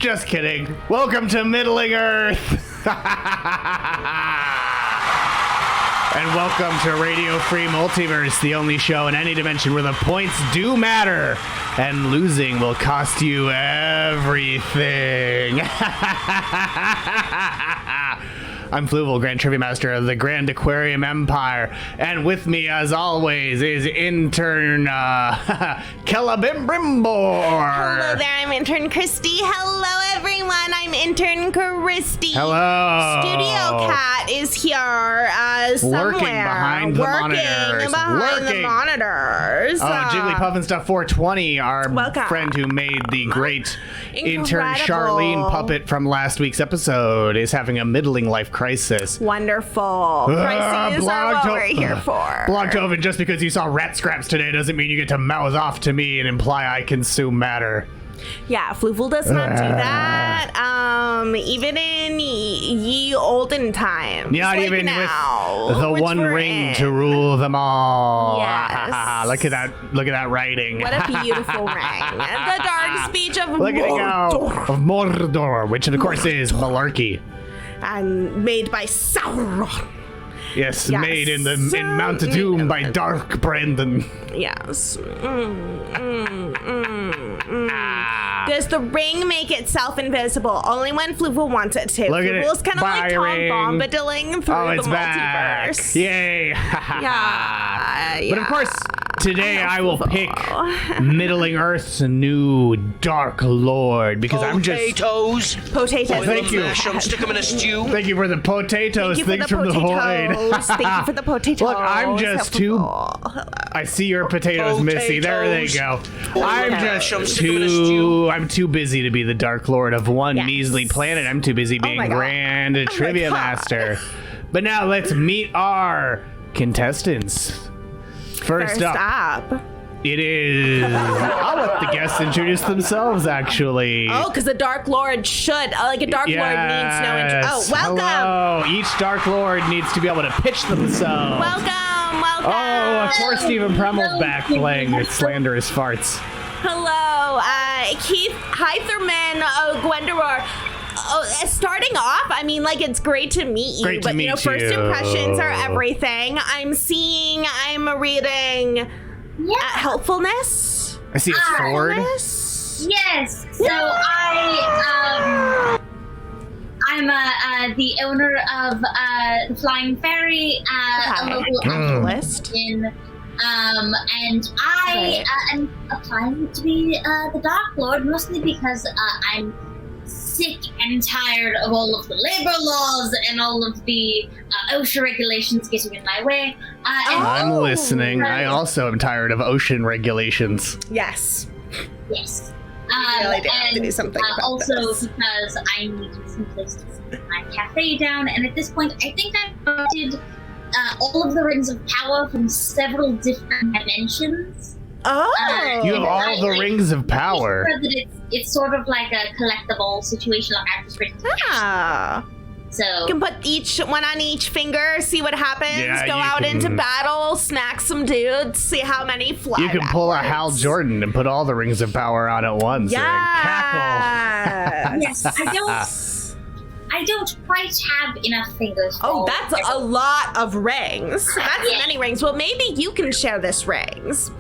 Just kidding. Welcome to Middling Earth. And welcome to Radio Free Multiverse, the only show in any dimension where the points do matter and losing will cost you everything. I'm Fluval, Grand Trivia Master of the Grand Aquarium Empire, and with me, as always, is Intern Kelabimbrimbor. Hello there, I'm Intern Christy. Hello, everyone. I'm Intern Christy. Hello. Studio Cat is here somewhere. Working behind the monitors. Oh, Jigglypuff and Stuff 420, our friend who made the great Intern Charlene puppet from last week's episode, is having a middling life crisis. Wonderful. Crises are what we're here for. Blogtoven, just because you saw rat scraps today doesn't mean you get to mouth off to me and imply I consume matter. Yeah, Fluval does not do that. Even in ye olden times. Not like even now, with the one ring to rule them all. Yes. Look at that writing. What a beautiful ring. The dark speech of Look at it go. Of Mordor, which of course is malarkey. And made by Sauron. Yes, made in Mount Doom by Dark Brandon. Yes. Does the ring make itself invisible? Only when Fluval wants it to. Look at it. Fluval's kind of like Tom ring. Bombadiling through the multiverse. Back. Yay. Yeah. But of course, today I will pick Middling Earth's new Dark Lord because I'm just... Potatoes. Thank you. Stick them in a stew. Thank you for the potatoes. Things from the void. Thank you for the potatoes. Look, I'm just too... I see your potatoes, Missy. There they go. I'm too busy to be the Dark Lord of one measly planet. I'm too busy being Grand Trivia Master. But now let's meet our contestants. First up, it is... I'll let the guests introduce themselves, actually. Oh, because the Dark Lord should. Like a Dark Lord needs no intro. Oh, welcome. Hello. Each Dark Lord needs to be able to pitch themselves. Welcome. Oh, of course Stephen Premel's back playing slanderous farts. Hello, Keith Heitherman, Gwendoror. Starting off, I mean, like, it's great to meet you, but you know, first impressions are everything. I'm reading helpfulness. I see a sword. Yes. So I'm the owner of the Flying Fairy, a local alchemist in. And I am applying to be the Dark Lord, mostly because I'm sick and tired of all of the labor laws and all of the OSHA regulations getting in my way. I'm listening. I also am tired of ocean regulations. Yes. Yes. Really do have to do something about also this. because I need some place to sit my cafe down, and at this point, I think I've collected all of the rings of power from several different dimensions. Oh, you have all the rings of power. That it's sort of like a collectible situation. Like I've just written. So you can put each one on each finger, see what happens. Yeah, go out into battle, smack some dudes, see how many fly. You can pull a Hal Jordan and put all the rings of power on at once. Yeah. And cackle. Yes, I don't quite have enough fingers. Oh, that's a lot of rings. That's many rings. Well, maybe you can share this rings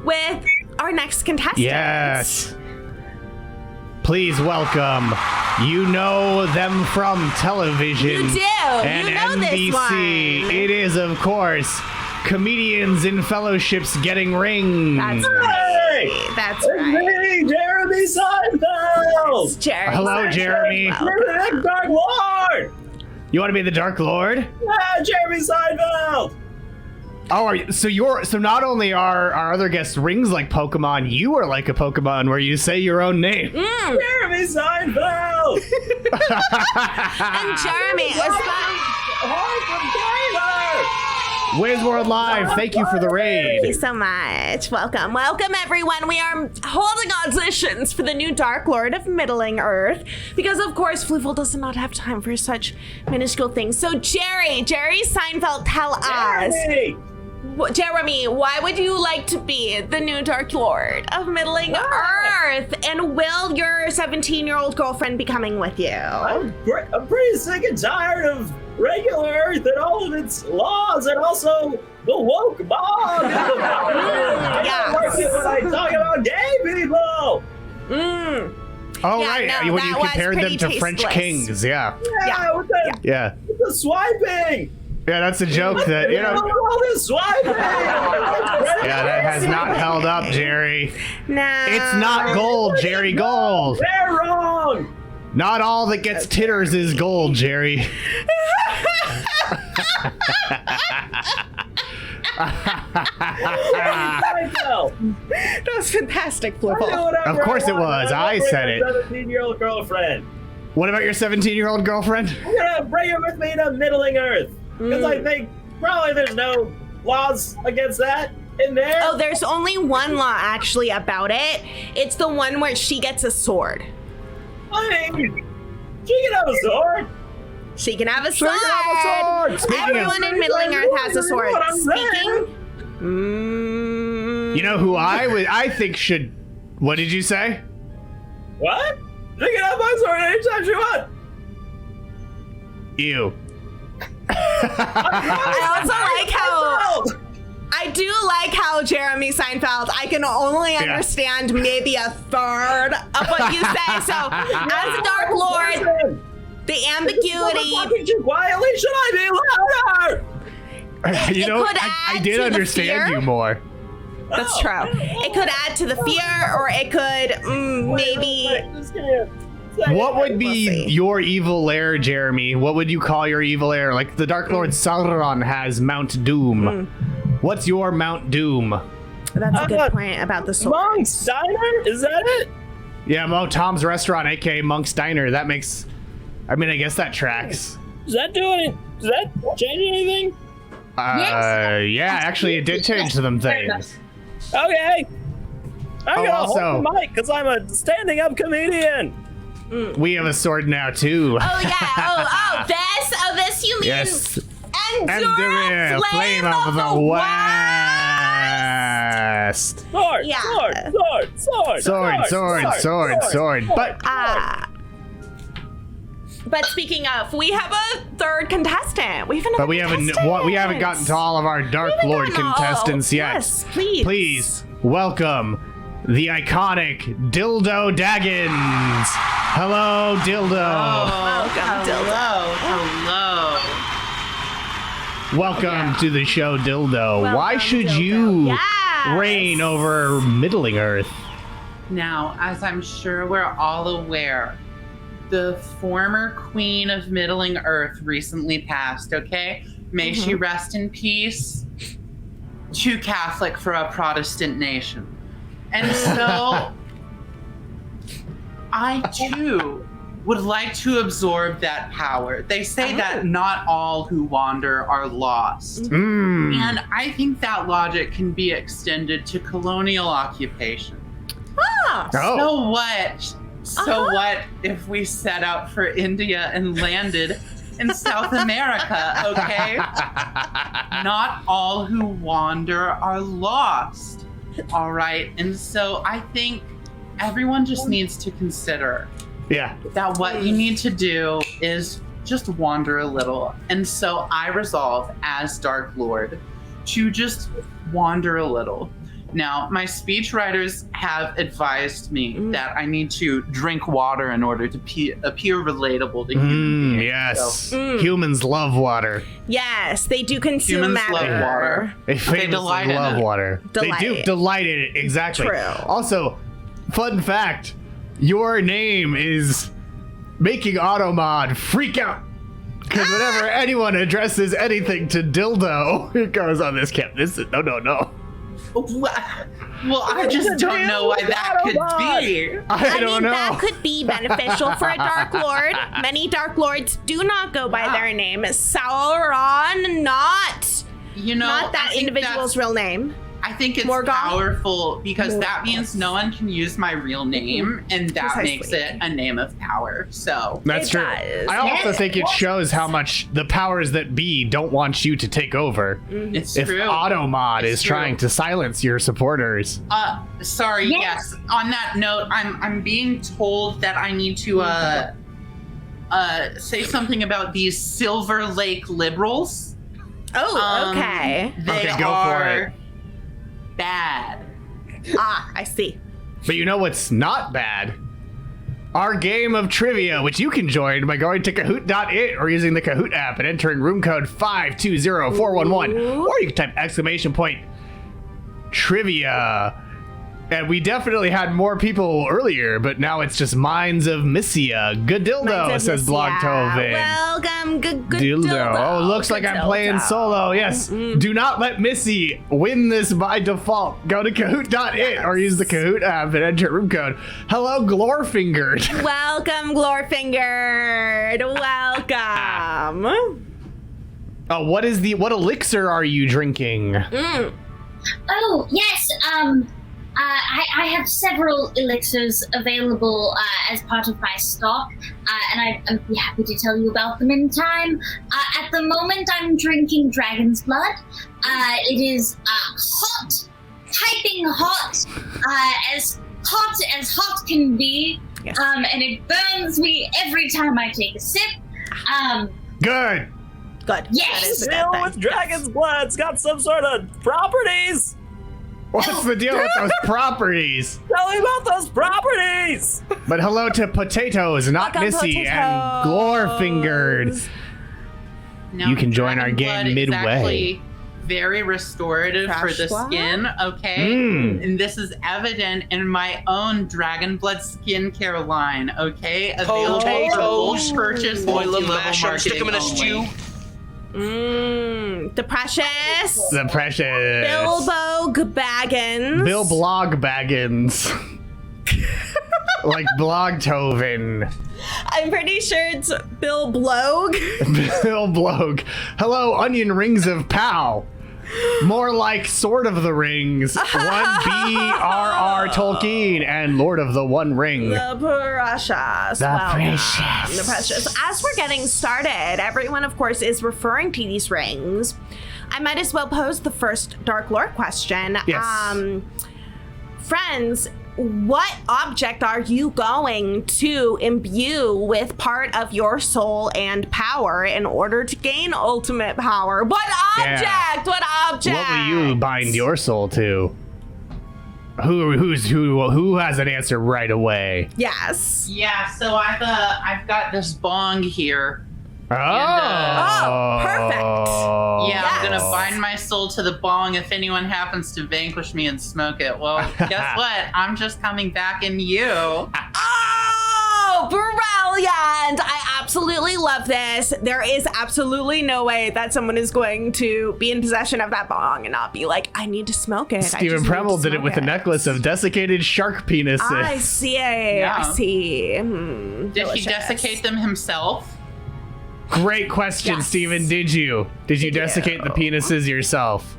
with our next contestant. Yes. Please welcome. You know them from television. You do. And you know NBC. this one. It is, of course, comedians in fellowships getting rings. That's right. That's right. Hey, Jeremy Seinfeld! It's Jeremy. Hello, Jeremy. You're the Dark Lord! You want to be the Dark Lord? Yeah, Jeremy Seinfeld! Oh, so not only are our other guests rings like Pokemon, you are like a Pokemon where you say your own name. Jeremy Seinfeld! And Jeremy is Wiz World Live, thank you for the raid. Thank you so much. Welcome, everyone. We are holding auditions for the new Dark Lord of Middling Earth because, of course, Fluval does not have time for such minuscule things. So, Jerry Seinfeld, tell us. Jeremy, why would you like to be the new Dark Lord of Middling Earth? And will your 17-year-old girlfriend be coming with you? I'm pretty sick and tired of regular Earth and all of its laws, and also the woke mob. Yeah. When I talk about gay people. Oh, right. No, when you compared them to French kings, yeah. With the swiping. Yeah, that's a joke that, you know. All this swiping. Yeah, that has not held up, Jerry. No. It's not gold, Jerry. Gold. They're wrong. Not all that gets titters is gold, Jerry. That was fantastic, Fluval. Of course it was. I said it. 17-year-old girlfriend. What about your 17-year-old girlfriend? I'm gonna bring her with me to Middling Earth. Because I think probably there's no laws against that in there. Oh, there's only one law actually about it. It's the one where she gets a sword. I mean, she can have a sword. She can have a sword. Everyone in Middling Earth has a sword. Speaking. You know who I think should. What did you say? What? She can have my sword anytime she wants. You. I also like how. I do like how Jeremy Seinfeld, I can only understand maybe a third of what you say. So, as a Dark Lord, the ambiguity. Quietly, should I be louder? You know, I did understand you more. That's true. It could add to the fear, or it could maybe. What would be your evil lair, Jeremy? What would you call your evil lair? Like the Dark Lord Sauron has Mount Doom. What's your Mount Doom? That's a good point about the sword. Monk's Diner? Is that it? Yeah, Tom's Restaurant, aka Monk's Diner. That makes. I mean, I guess that tracks. Does that change anything? Yes. Yeah, actually, it did change some things. Okay. I'm gonna also, hold the mic because I'm a standing-up comedian. We have a sword now too. Oh yeah. This you mean? Yes. Endure flame of the West. Sword. Yeah. Sword. But speaking of, we have a third contestant. We have another. But we haven't gotten to all of our Dark Lord contestants yet. Yes, please. Please welcome the iconic Dildo Daggins. Hello, Dildo. Welcome, Dildo. Hello. Welcome to the show, Dildo. Why should you reign over Middling Earth? Now, as I'm sure we're all aware, the former queen of Middling Earth recently passed, okay? May she rest in peace. Too Catholic for a Protestant nation. And so, I too would like to absorb that power. They say that not all who wander are lost. And I think that logic can be extended to colonial occupation. So what? What if we set out for India and landed in South America, okay? Not all who wander are lost, all right? And so I think everyone just needs to consider that what you need to do is just wander a little. And so I resolve as Dark Lord to just wander a little. Now, my speech writers have advised me that I need to drink water in order to appear relatable to humans. Yes. So, humans love water. Yes, they do consume matter. Love water. They delight in love water. They do delight in it. Exactly. True. Also, fun fact, your name is making Automod freak out. Because whenever anyone addresses anything to Dildo, it goes on this camp. No. Well, I just don't know why that could be. I don't know. That could be beneficial for a Dark Lord. Many Dark Lords do not go by their name. Sauron, not that individual's real name. I think it's Morgoth? powerful because that Morgoth. means no one can use my real name, and that Precisely. makes it a name of power. So That's It true. does. I also think it shows how much the powers that be don't want you to take over. it's If true. Automod It's is trying true. to silence your supporters. Sorry. Yes. Yes. On that note, I'm being told that I need to say something about these Silver Lake liberals. Oh, okay. They Okay, go for are it. bad. I see. But you know what's not bad? Our game of trivia, which you can join by going to Kahoot.it or using the Kahoot app and entering room code 520411. Or you can type ! Trivia. And we definitely had more people earlier, but now it's just Minds of Missia. Good dildo, says Blogtoven. Welcome, good Dildo. Oh, looks like I'm playing solo. Yes. Do not let Missy win this by default. Go to Kahoot.it or use the Kahoot app and enter room code. Hello, Glorfingered. Welcome, Glorfingered. Welcome. Oh, what elixir are you drinking? Oh, yes. I have several elixirs available as part of my stock, and I'd be happy to tell you about them in time. At the moment, I'm drinking Dragon's Blood. It is hot, piping hot, as hot can be, Yes. and it burns me every time I take a sip. Good. Good. Yes. That is a good Still thing. with Dragon's Blood. It's got some sort of properties. What's the deal with those properties? Tell me about those properties. But hello to Potatoes, not Welcome, Missy, and Potatoes. Glorfingered. Now, You can join our Dragon game Blood midway. Is actually very restorative for Trash the squad? skin, okay? Mm. And this is evident in my own Dragon Blood skincare line, okay? Available for Potatoes. full purchase, Boil them, multi-level mash them, stick them in a marketing stew. only. The precious The precious Bilbo Baggins. Bill Blog Baggins. Like Blogtoven. I'm pretty sure it's Bill Blog. Bill Blog. Hello, Onion Rings of Pow. More like Sword of the Rings. 1BRR Tolkien and Lord of the One Ring. The precious. The precious. As we're getting started, everyone, of course, is referring to these rings. I might as well pose the first Dark Lord question. Yes. Friends, what object are you going to imbue with part of your soul and power in order to gain ultimate power? What object? Yeah. What object? What will you bind your soul to? Who has an answer right away? Yes. Yeah, so I've got this bong here. Oh, perfect. Yeah, Yes. I'm gonna bind my soul to the bong if anyone happens to vanquish me and smoke it. Well, guess what? I'm just coming back in you. Oh, brilliant! I absolutely love this. There is absolutely no way that someone is going to be in possession of that bong and not be like, I need to smoke it. Stephen Preble did it with a necklace of desiccated shark penises. I see. Yeah. I see. Did Delicious. he dessicate them himself? Great question, Yes. Stephen. Did you desiccate the penises yourself?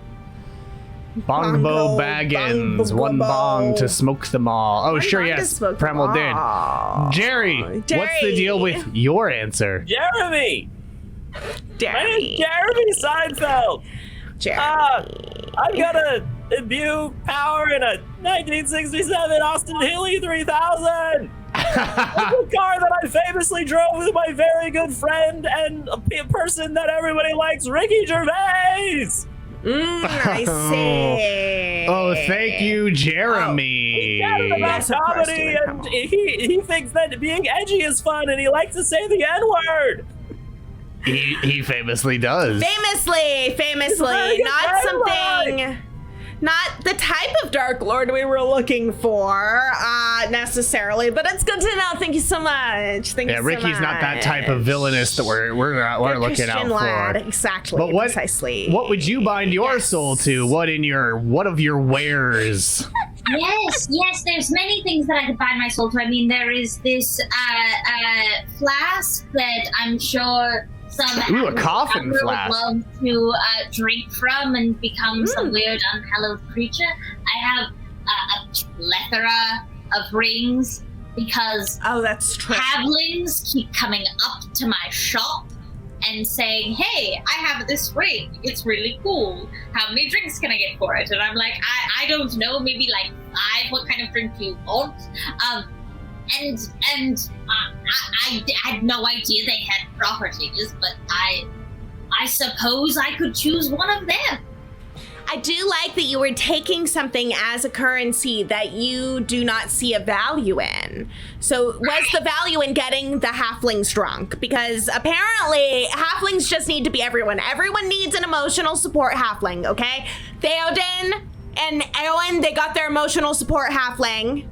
Bongbo Baggins, bongo, one bong to smoke them all. Oh, One sure, bong to yes. smoke them Premal did. all. Jerry, what's the deal with your answer? Jeremy. My Jeremy. name's Jeremy Seinfeld. Jeremy. I'm gonna imbue power in a 1967 Austin Hilly 3000. It's a car that I famously drove with my very good friend and a person that everybody likes, Ricky Gervais. I see. Oh, thank you, Jeremy. He chatted about Yes, of course, comedy, Stephen and Preble. he thinks that being edgy is fun, and he likes to say the N-word. He famously does. Famously, very good not dialogue. something, not the type of Dark Lord we were looking for, necessarily, but it's good to know. Thank you so much. Thank you so much. Ricky's not that type of villainous that we're looking out Christian lad. for. Exactly. But what precisely. what would you bind your soul to? What of your wares? Yes, there's many things that I could bind my soul to. I mean, there is this flask that I'm sure some Ooh, a coffin would flask. love to drink from and become some weird unhallowed creature. I have a plethora of rings because that's true. halflings keep coming up to my shop and saying, "Hey, I have this ring. It's really cool. How many drinks can I get for it?" And I'm like, I don't know, maybe like 5. What kind of drink do you want? And I had no idea they had properties, but I suppose I could choose one of them. I do like that you were taking something as a currency that you do not see a value in. So was the value in getting the halflings drunk? Because apparently halflings just need to be everyone. Everyone needs an emotional support halfling, okay? Theoden and Eowyn, they got their emotional support halfling.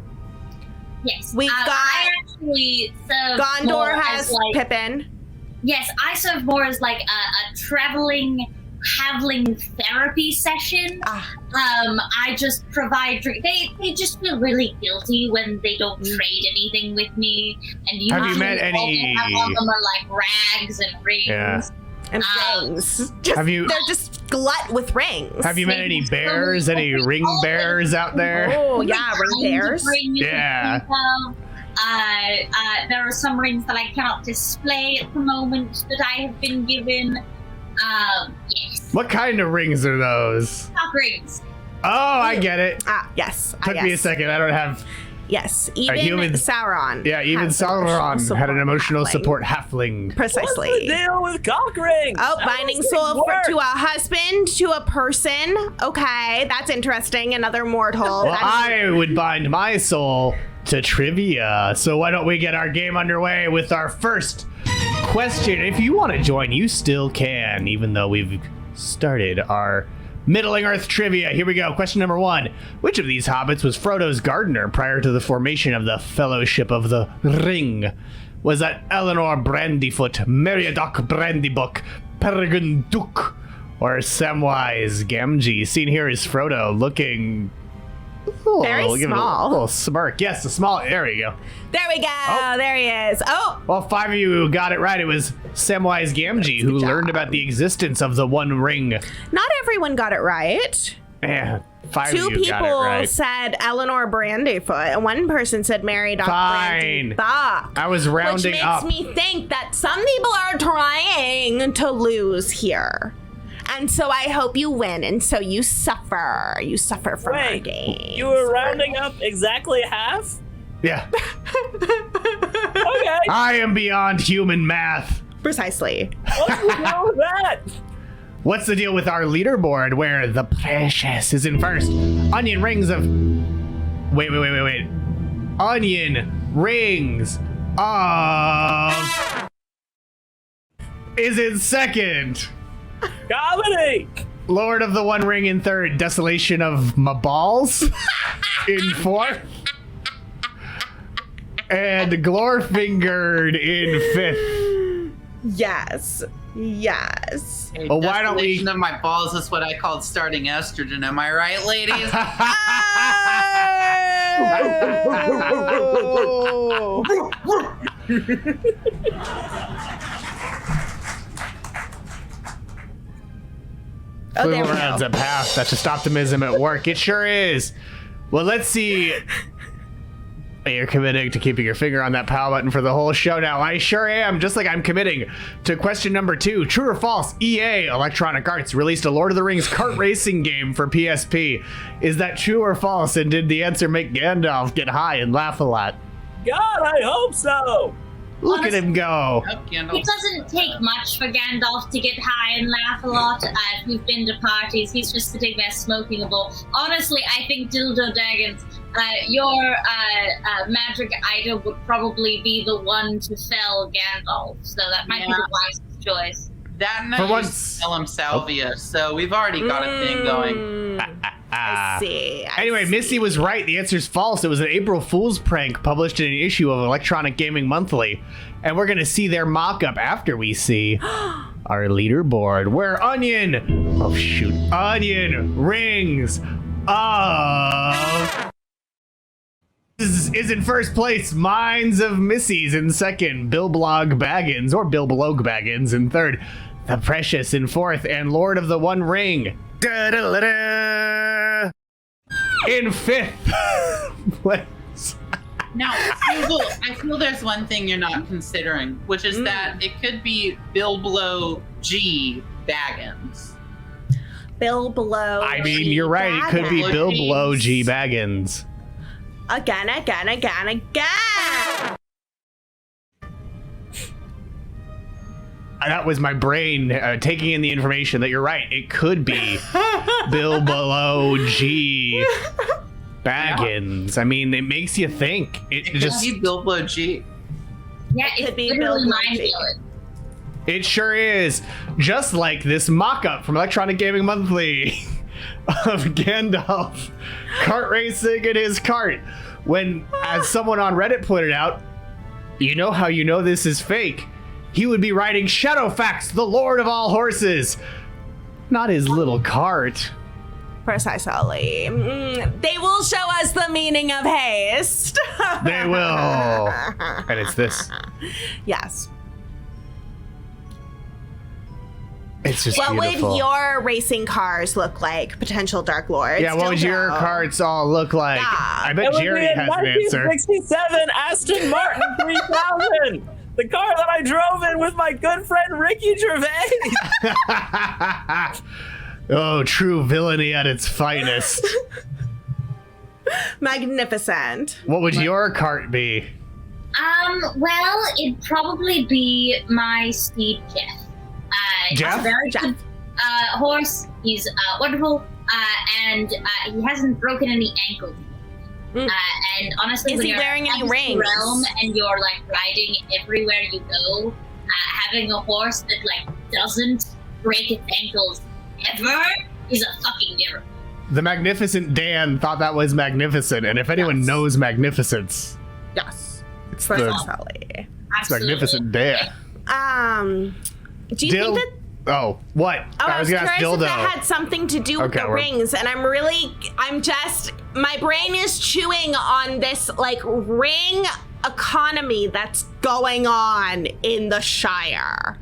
Yes. We've got I actually serve Gondor more has as like, Pippin. Yes, I serve more as like a traveling halfling therapy session. I just provide drink. They just feel really guilty when they don't trade anything with me. And Have you met any? All they have on them are like rags and rings. Yeah. And rings. They're just glut with rings. Have you met any bears? Any ring bears out there? Oh yeah, ring bears. Yeah. There are some rings that I cannot display at the moment that I have been given. Yes. What kind of rings are those? Cock rings. Oh, I get it. Yes. Took me a second. I don't have. Yes, even Sauron. Yeah, even Sauron had an emotional support halfling. Precisely. What's the deal with cock rings? Oh, binding soul to a husband, to a person. Okay, that's interesting. Another mortal. Well, I would bind my soul to trivia. So why don't we get our game underway with our first question? If you want to join, you still can, even though we've started our Middling Earth trivia. Here we go. Question number 1. Which of these hobbits was Frodo's gardener prior to the formation of the Fellowship of the Ring? Was that Eleanor Brandyfoot, Meriadoc Brandybuck, Peregrine Duke, or Samwise Gamgee? Seen here is Frodo looking very small. A little smirk. Yes, a small. There we go. There we go. Oh. There he is. Oh. Well, 5 of you got it right. It was Samwise Gamgee who learned about the existence of the One Ring. Not everyone got it right. Yeah, 5 Two of you got it people right. said Eleanor Brandyfoot, and one person said Mary Doc Fine. Brandybuck. I was rounding up. Which makes me think that some people are trying to lose here. And so I hope you win, and so you suffer. You suffer from our game. You were rounding up exactly half? Yeah. Okay. I am beyond human math. Precisely. What's the deal with that? What's the deal with our leaderboard where the Precious is in first? Onion rings of... Wait. Onion rings of... is in second. Comedy! Lord of the One Ring in third. Desolation of my balls in fourth. And Glorfingered in fifth. Yes. Hey, well, why don't we... Desolation of my balls is what I called starting estrogen. Am I right, ladies? Oh, there we Fluval runs go. a path. That's just optimism at work. It sure is. Well, let's see. You're committing to keeping your finger on that power button for the whole show now. I sure am, just like I'm committing to question number 2. True or false? EA, Electronic Arts, released a Lord of the Rings kart racing game for PSP. Is that true or false? And did the answer make Gandalf get high and laugh a lot? God, I hope so! Look at him go. It doesn't take much for Gandalf to get high and laugh a lot. If you've been to parties, he's just sitting there smoking a bowl. Honestly, I think Dildo Daggins, your magic item would probably be the one to fell Gandalf, so that might be the wisest choice. That For night once- used to tell him salvia, so we've already got a thing going. I see. Anyway, Missy was right. The answer's false. It was an April Fool's prank published in an issue of Electronic Gaming Monthly. And we're going to see their mock-up after we see our leaderboard, where Onion rings of is in first place. Minds of Missies in second. Bilblog Baggins, or Bilblog Baggins in third. The Precious in fourth. And Lord of the One Ring in fifth place. Now, I feel there's one thing you're not considering, which is that it could be Bilblo G Baggins. Bilblo. I mean, you're right. It could be Bilblo G Baggins. Again. That was my brain taking in the information that you're right. It could be Bilblo G Baggins. I mean, it makes you think. It could be Bilblo G. Yeah, it could be literally mind-blowing. It sure is. Just like this mock-up from Electronic Gaming Monthly of Gandalf kart racing in his cart. When, as someone on Reddit pointed out, you know how you know this is fake? He would be riding Shadowfax, the Lord of all horses, not his little cart. Precisely. They will show us the meaning of haste. They will. And it's this. Yes. It's just what beautiful. Would your racing cars look like, potential Dark Lords? Yeah, what would your carts all look like? Yeah. I bet Jerry has an answer. 1967 Aston Martin 3000. The car that I drove in with my good friend Ricky Gervais. Oh, true villainy at its finest. Magnificent. What would your cart be? Well, it'd probably be my steed, Jeff. Jeff? He's a very good horse. He's wonderful, and he hasn't broken any ankles. And honestly, is he wearing any rings? Realm and you're like riding everywhere you go, having a horse that like doesn't break its ankles ever is a fucking miracle. The Magnificent Dan thought that was magnificent, and if anyone knows magnificence, it's Precisely. It's Magnificent Dan. Do you think that? Oh, what? Oh, I was gonna ask curious Dildo. if that had something to do with the rings, and my brain is chewing on this like ring economy that's going on in the Shire,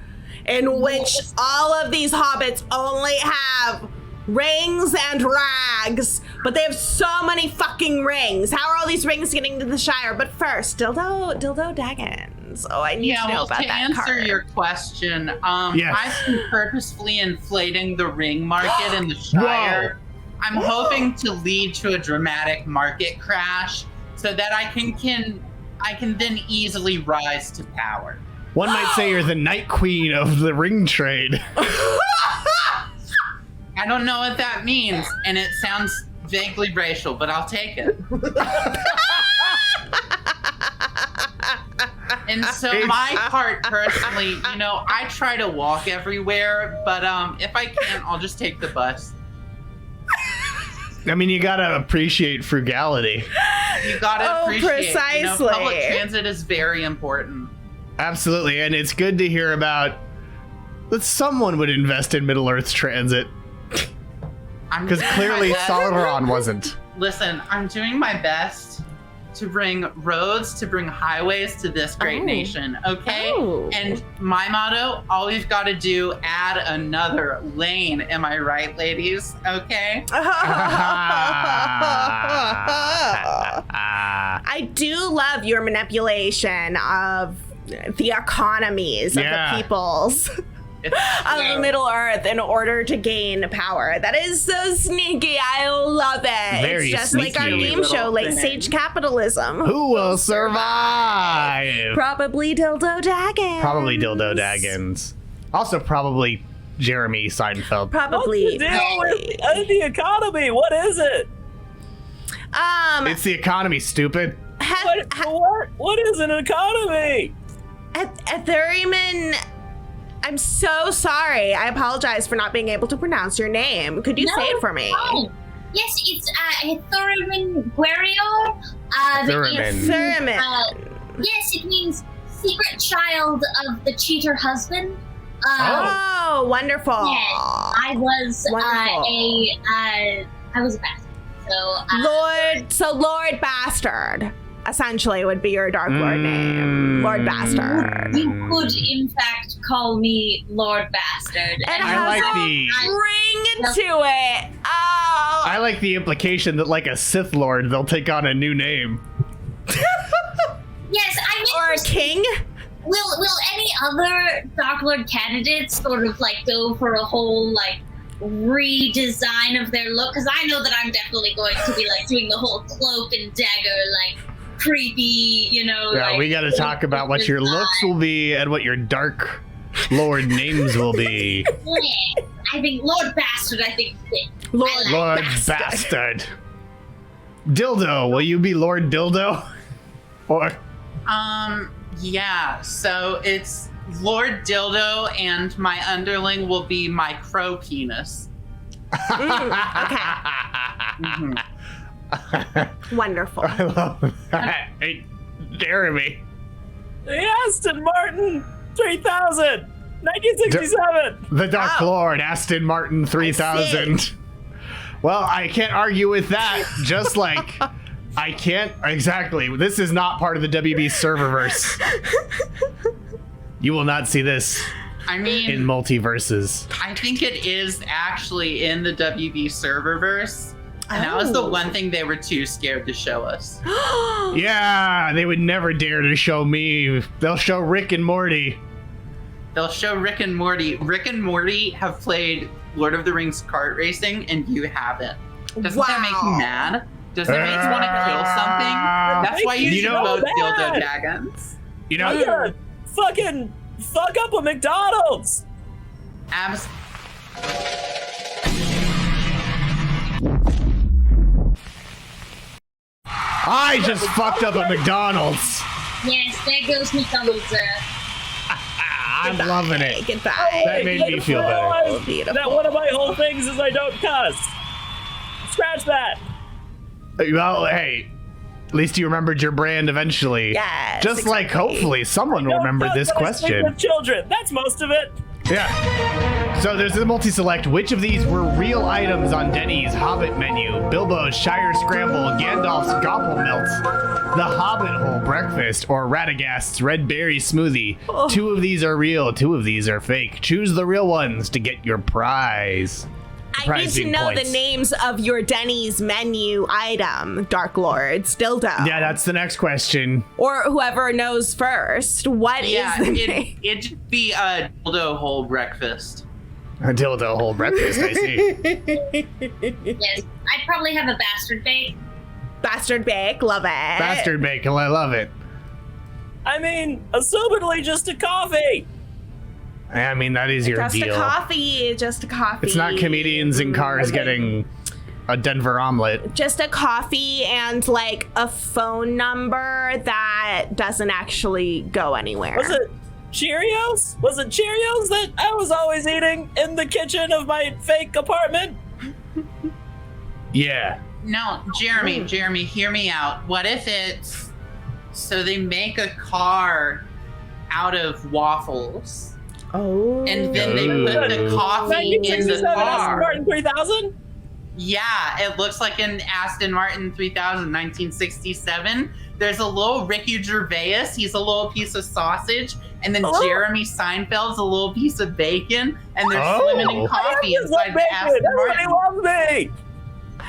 in which all of these hobbits only have rings and rags, but they have so many fucking rings. How are all these rings getting to the Shire? But first, Dildo Daggins. Oh, I need to know about that answer card. your question, I've been purposefully inflating the ring market in the Shire. Whoa. I'm hoping to lead to a dramatic market crash so that I can then easily rise to power. One might say you're the Night Queen of the ring trade. I don't know what that means, and it sounds vaguely racial, but I'll take it. And so my part, personally, I try to walk everywhere, but if I can't, I'll just take the bus. I mean, you gotta appreciate frugality. You gotta appreciate, precisely. Public transit is very important. Absolutely, and it's good to hear about that someone would invest in Middle-earth transit. Because clearly Sauron wasn't. Listen, I'm doing my best to bring roads, to bring highways to this great nation, okay? And my motto, all we've got to do, add another lane. Am I right, ladies? Okay? I do love your manipulation of the economies of the peoples of Middle Earth in order to gain power. That is so sneaky. I love it. Very it's just sneaky. like our game show, Late Stage Capitalism. Who will survive? Probably Dildo Daggins. Probably Dildo Daggins. Also probably Jeremy Seinfeld. Probably. What's the deal with the economy? What is it? It's the economy, stupid. What is an economy? Ethereum. I'm so sorry. I apologize for not being able to pronounce your name. Could you say it for me? Oh. Yes, it's Thuriman Guerio. Thuriman. Yes, it means secret child of the cheater husband. Oh, wonderful. Yes, I was a bastard. So Lord Bastard. essentially would be your Dark Lord name. Lord Bastard. You could, in fact, call me Lord Bastard. It has a ring to it. Oh. I like the implication that, like a Sith Lord, they'll take on a new name. Yes, I mean, or a king. Will any other Dark Lord candidates sort of like go for a whole like redesign of their look? Because I know that I'm definitely going to be like doing the whole cloak and dagger like creepy, you know. Yeah, like, we got to talk about what your looks will be and what your Dark Lord names will be. Yeah, I think Lord Bastard. I think Lord Bastard. Dildo, will you be Lord Dildo? Or yeah, so it's Lord Dildo, and my underling will be my crow penis. Wonderful. I love that. Hey, Jeremy. The Aston Martin 3000, 1967. The Dark Lord, Aston Martin 3000. Well, I can't argue with that. Just like I can't exactly. This is not part of the WB serververse. You will not see this. I mean, in multiverses. I think it is actually in the WB serververse. And that was the one thing they were too scared to show us. Yeah, they would never dare to show me. They'll show Rick and Morty. They'll show Rick and Morty. Rick and Morty have played Lord of the Rings kart racing, and you haven't. Doesn't that make you mad? Doesn't that make you want to kill something? That's why you should vote Dildo Dragons. You know, I'm gonna fucking fuck up a McDonald's. I just fucked up a McDonald's. Yes, there goes McDonald's. I'm loving it. Goodbye. That made me feel better. Beautiful. That one of my whole things is I don't cuss. Scratch that. Well, hey, at least you remembered your brand eventually. Yes. Just like hopefully someone will remember this question. With children. That's most of it. Yeah. So there's a multi-select. Which of these were real items on Denny's Hobbit menu? Bilbo's Shire Scramble, Gandalf's Gobble Melt, the Hobbit Hole Breakfast, or Radagast's Red Berry Smoothie? Oh. 2 of these are real, 2 of these are fake. Choose the real ones to get your prize. I need to know the names of your Denny's menu item, Dark Lords, Dildo. Yeah, that's the next question. Or whoever knows first. What is the name? It'd be a Dildo Hole Breakfast. A Dildo Hole Breakfast, I see. Yes, I'd probably have a Bastard Bake. Bastard Bake, love it. Bastard Bake, I love it. I mean, assumedly just a coffee. I mean, that is your deal. Just a coffee. It's not comedians in cars getting a Denver omelet. Just a coffee and like a phone number that doesn't actually go anywhere. Was it Cheerios? Was it Cheerios that I was always eating in the kitchen of my fake apartment? Yeah. No, Jeremy, hear me out. What if it's so they make a car out of waffles? Oh. And then they put the coffee in the car. Aston Martin 3000? Yeah, it looks like an Aston Martin 3000, 1967. There's a little Ricky Gervais. He's a little piece of sausage. And then Jeremy Seinfeld's a little piece of bacon. And they're swimming in coffee inside the Aston Martin. Everybody loves me.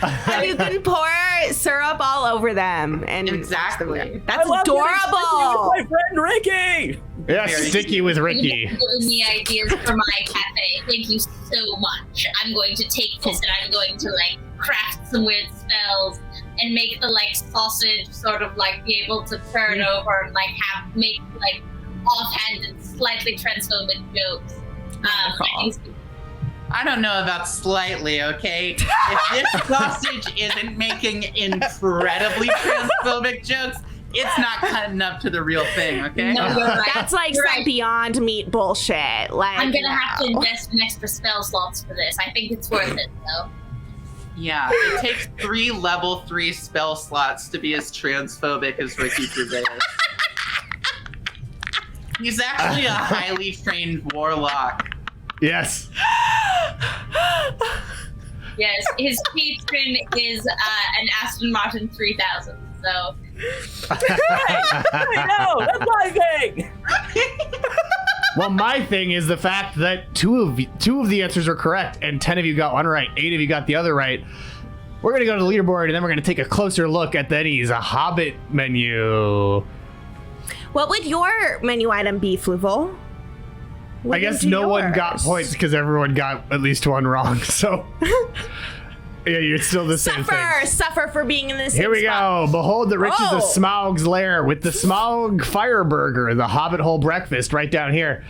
And you can pour syrup all over them. And exactly. That's adorable. My friend Ricky. Yeah, sticky with Ricky. You've given me ideas for my cafe. Thank you so much. I'm going to take this and I'm going to like craft some weird spells and make the like sausage sort of like be able to turn over and like make like offhand and slightly transphobic jokes. I don't know about slightly, okay? If this sausage isn't making incredibly transphobic jokes, it's not cutting up to the real thing, okay? No, you're right. That's like some Beyond Meat bullshit. Like, I'm gonna have to invest in extra spell slots for this. I think it's worth it, though. Yeah, it takes 3 level 3 spell slots to be as transphobic as Ricky Gervais. He's actually a highly trained warlock. Yes. Yes, his patron is an Aston Martin 3000, so I know, that's my thing. Well, my thing is the fact that two of the answers are correct, and 10 of you got one right, 8 of you got the other right. We're going to go to the leaderboard, and then we're going to take a closer look at Denny's Hobbit menu. What would your menu item be, Fluval? I guess no one got points because everyone got at least one wrong, so... Yeah, you're still the same thing. Suffer for being in the same Here we spot. go. Behold the riches of Smaug's lair with the Smaug Fire Burger, the Hobbit Hole breakfast right down here.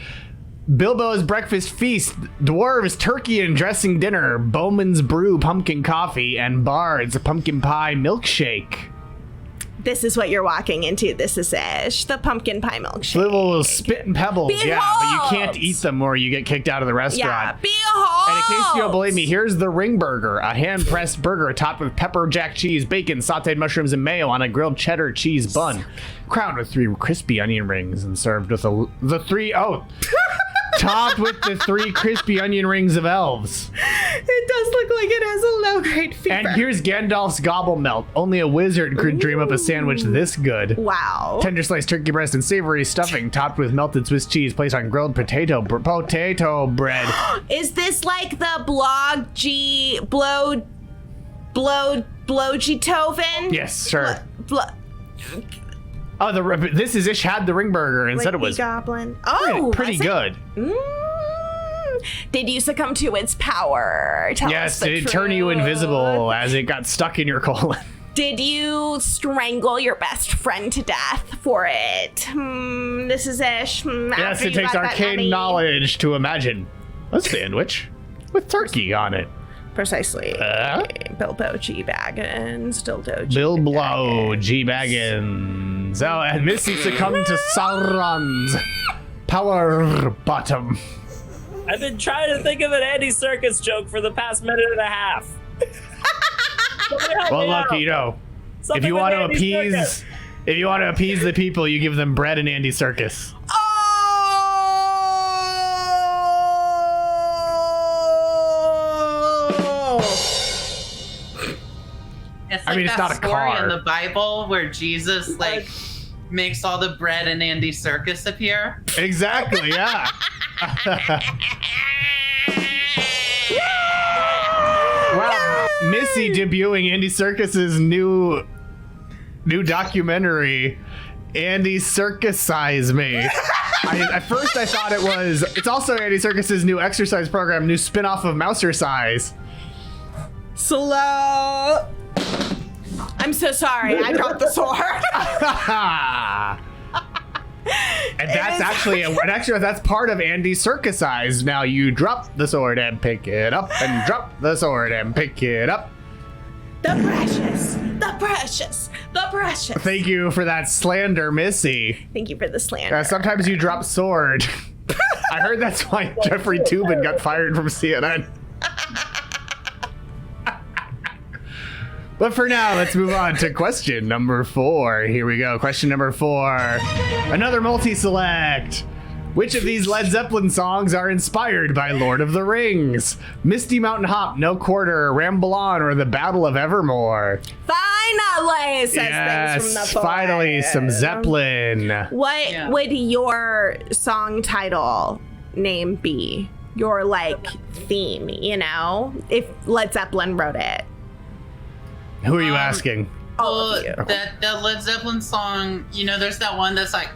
Bilbo's breakfast feast, Dwarves turkey and dressing dinner, Bowman's brew pumpkin coffee, and Bard's pumpkin pie milkshake. This is what you're walking into. This is Ish, the pumpkin pie milkshake. Little spit and pebbles, Behold! yeah, but you can't eat them or you get kicked out of the restaurant. Yeah, behold! And in case you don't believe me, here's the Ring Burger, a hand-pressed burger topped with pepper jack cheese, bacon, sauteed mushrooms, and mayo on a grilled cheddar cheese bun, crowned with 3 crispy onion rings and served with topped with the 3 crispy onion rings of elves. It does look like it has a low-grade fever. And here's Gandalf's Gobble Melt. Only a wizard could dream up a sandwich this good. Wow. Tender sliced turkey breast and savory stuffing topped with melted Swiss cheese placed on grilled potato bread. Is this like the Blowjetoven? Yes, sure. This is Ish had the Ring Burger and said it was goblin. pretty good. Did you succumb to its power? Tell Yes, us the did it turn you truth. invisible as it got stuck in your colon? Did you strangle your best friend to death for it? This is Ish. Yes, it takes arcane knowledge to imagine a sandwich with turkey on it. Precisely. Bilbo G. Baggins. Dildo G. Bilbo G. Baggins. Oh, and Missy succumbed to Sauron's power bottom. I've been trying to think of an Andy Serkis joke for the past minute and a half. Well, look, you know, if you want to appease the people, you give them bread and Andy Serkis. It's like it's not a story car. in the Bible where Jesus makes all the bread and Andy Serkis appear. Exactly, yeah. Wow, Missy debuting Andy Serkis's new documentary, Andy Serkisize Me. At first I thought it's also Andy Serkis's new exercise program, new spin-off of Mousercise. Slow. I'm so sorry. I dropped the sword. And that's part of Andy Serkisize. Now you drop the sword and pick it up, and drop the sword and pick it up. The precious. Thank you for that slander, Missy. Thank you for the slander. Sometimes you drop sword. I heard that's why Jeffrey Toobin got fired from CNN. But for now, let's move on to question number 4. Here we go. Question number 4. Another multi-select. Which of these Led Zeppelin songs are inspired by Lord of the Rings? Misty Mountain Hop, No Quarter, Ramble On, or The Battle of Evermore? Finally, says Things from the Void. Finally, some Zeppelin. What would your song title name be? Your, theme, you know? If Led Zeppelin wrote it. Who are you asking? All of you. That Led Zeppelin song, there's that one that's like,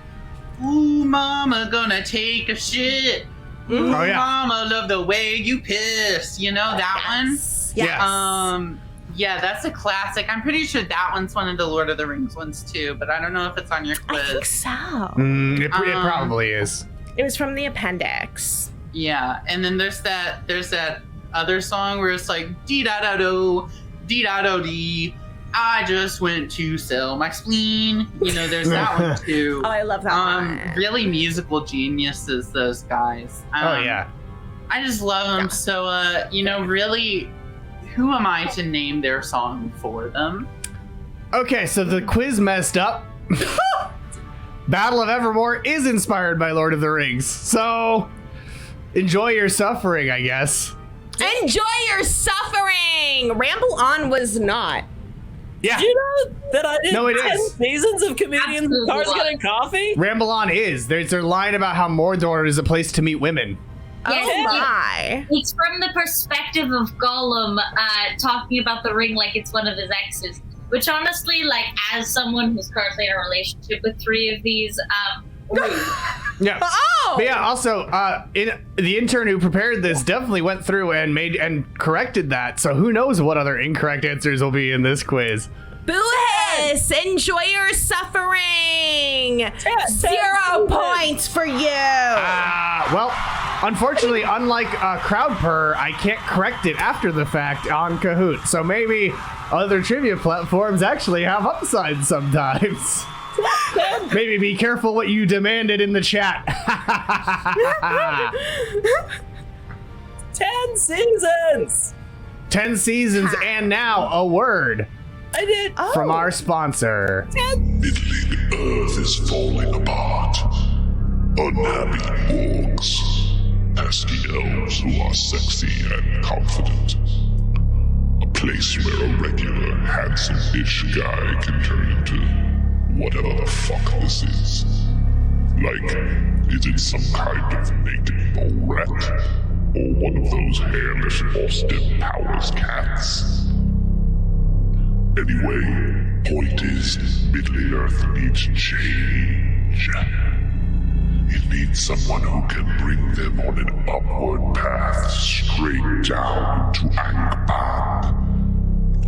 ooh, mama, gonna take a shit. Ooh, mama, love the way you piss. You know that one? Yes. Yeah, that's a classic. I'm pretty sure that one's one of the Lord of the Rings ones too, but I don't know if it's on your quiz. I think so. It probably is. It was from the appendix. Yeah, and then there's that other song where it's like dee-da-da-do, dee-da-do-dee, I just went to sell my spleen. There's that one too. Oh, I love that one. Really musical geniuses, those guys. Yeah. I just love them. Yeah. So, really, who am I to name their song for them? Okay, so the quiz messed up. Battle of Evermore is inspired by Lord of the Rings. So, enjoy your suffering, I guess. Enjoy your suffering! Ramble On was not. Yeah. Do you know that I did No, it 10 is. seasons of comedians in cars getting coffee? Ramble On is. There's a line about how Mordor is a place to meet women. Oh my. It's from the perspective of Gollum talking about the ring like it's one of his exes. Which honestly, like, as someone who's currently in a relationship with 3 of these, Yeah. Oh! But yeah, also, the intern who prepared this definitely went through and corrected that. So who knows what other incorrect answers will be in this quiz. Boo-hiss! Enjoy your suffering! 0 points for you! Well, unfortunately, unlike Crowd Purr, I can't correct it after the fact on Kahoot. So maybe other trivia platforms actually have upsides sometimes. Maybe be careful what you demanded in the chat. 10 seasons! 10 seasons and now a word I did. from our sponsor. Middling Earth is falling apart. Unhappy orcs. Pesky elves who are sexy and confident. A place where a regular, handsome-ish guy can turn into whatever the fuck this is. Like, is it some kind of naked mole rat? Or one of those hairless Austin Powers cats? Anyway, point is, Middling Earth needs change. It needs someone who can bring them on an upward path straight down to Angpan.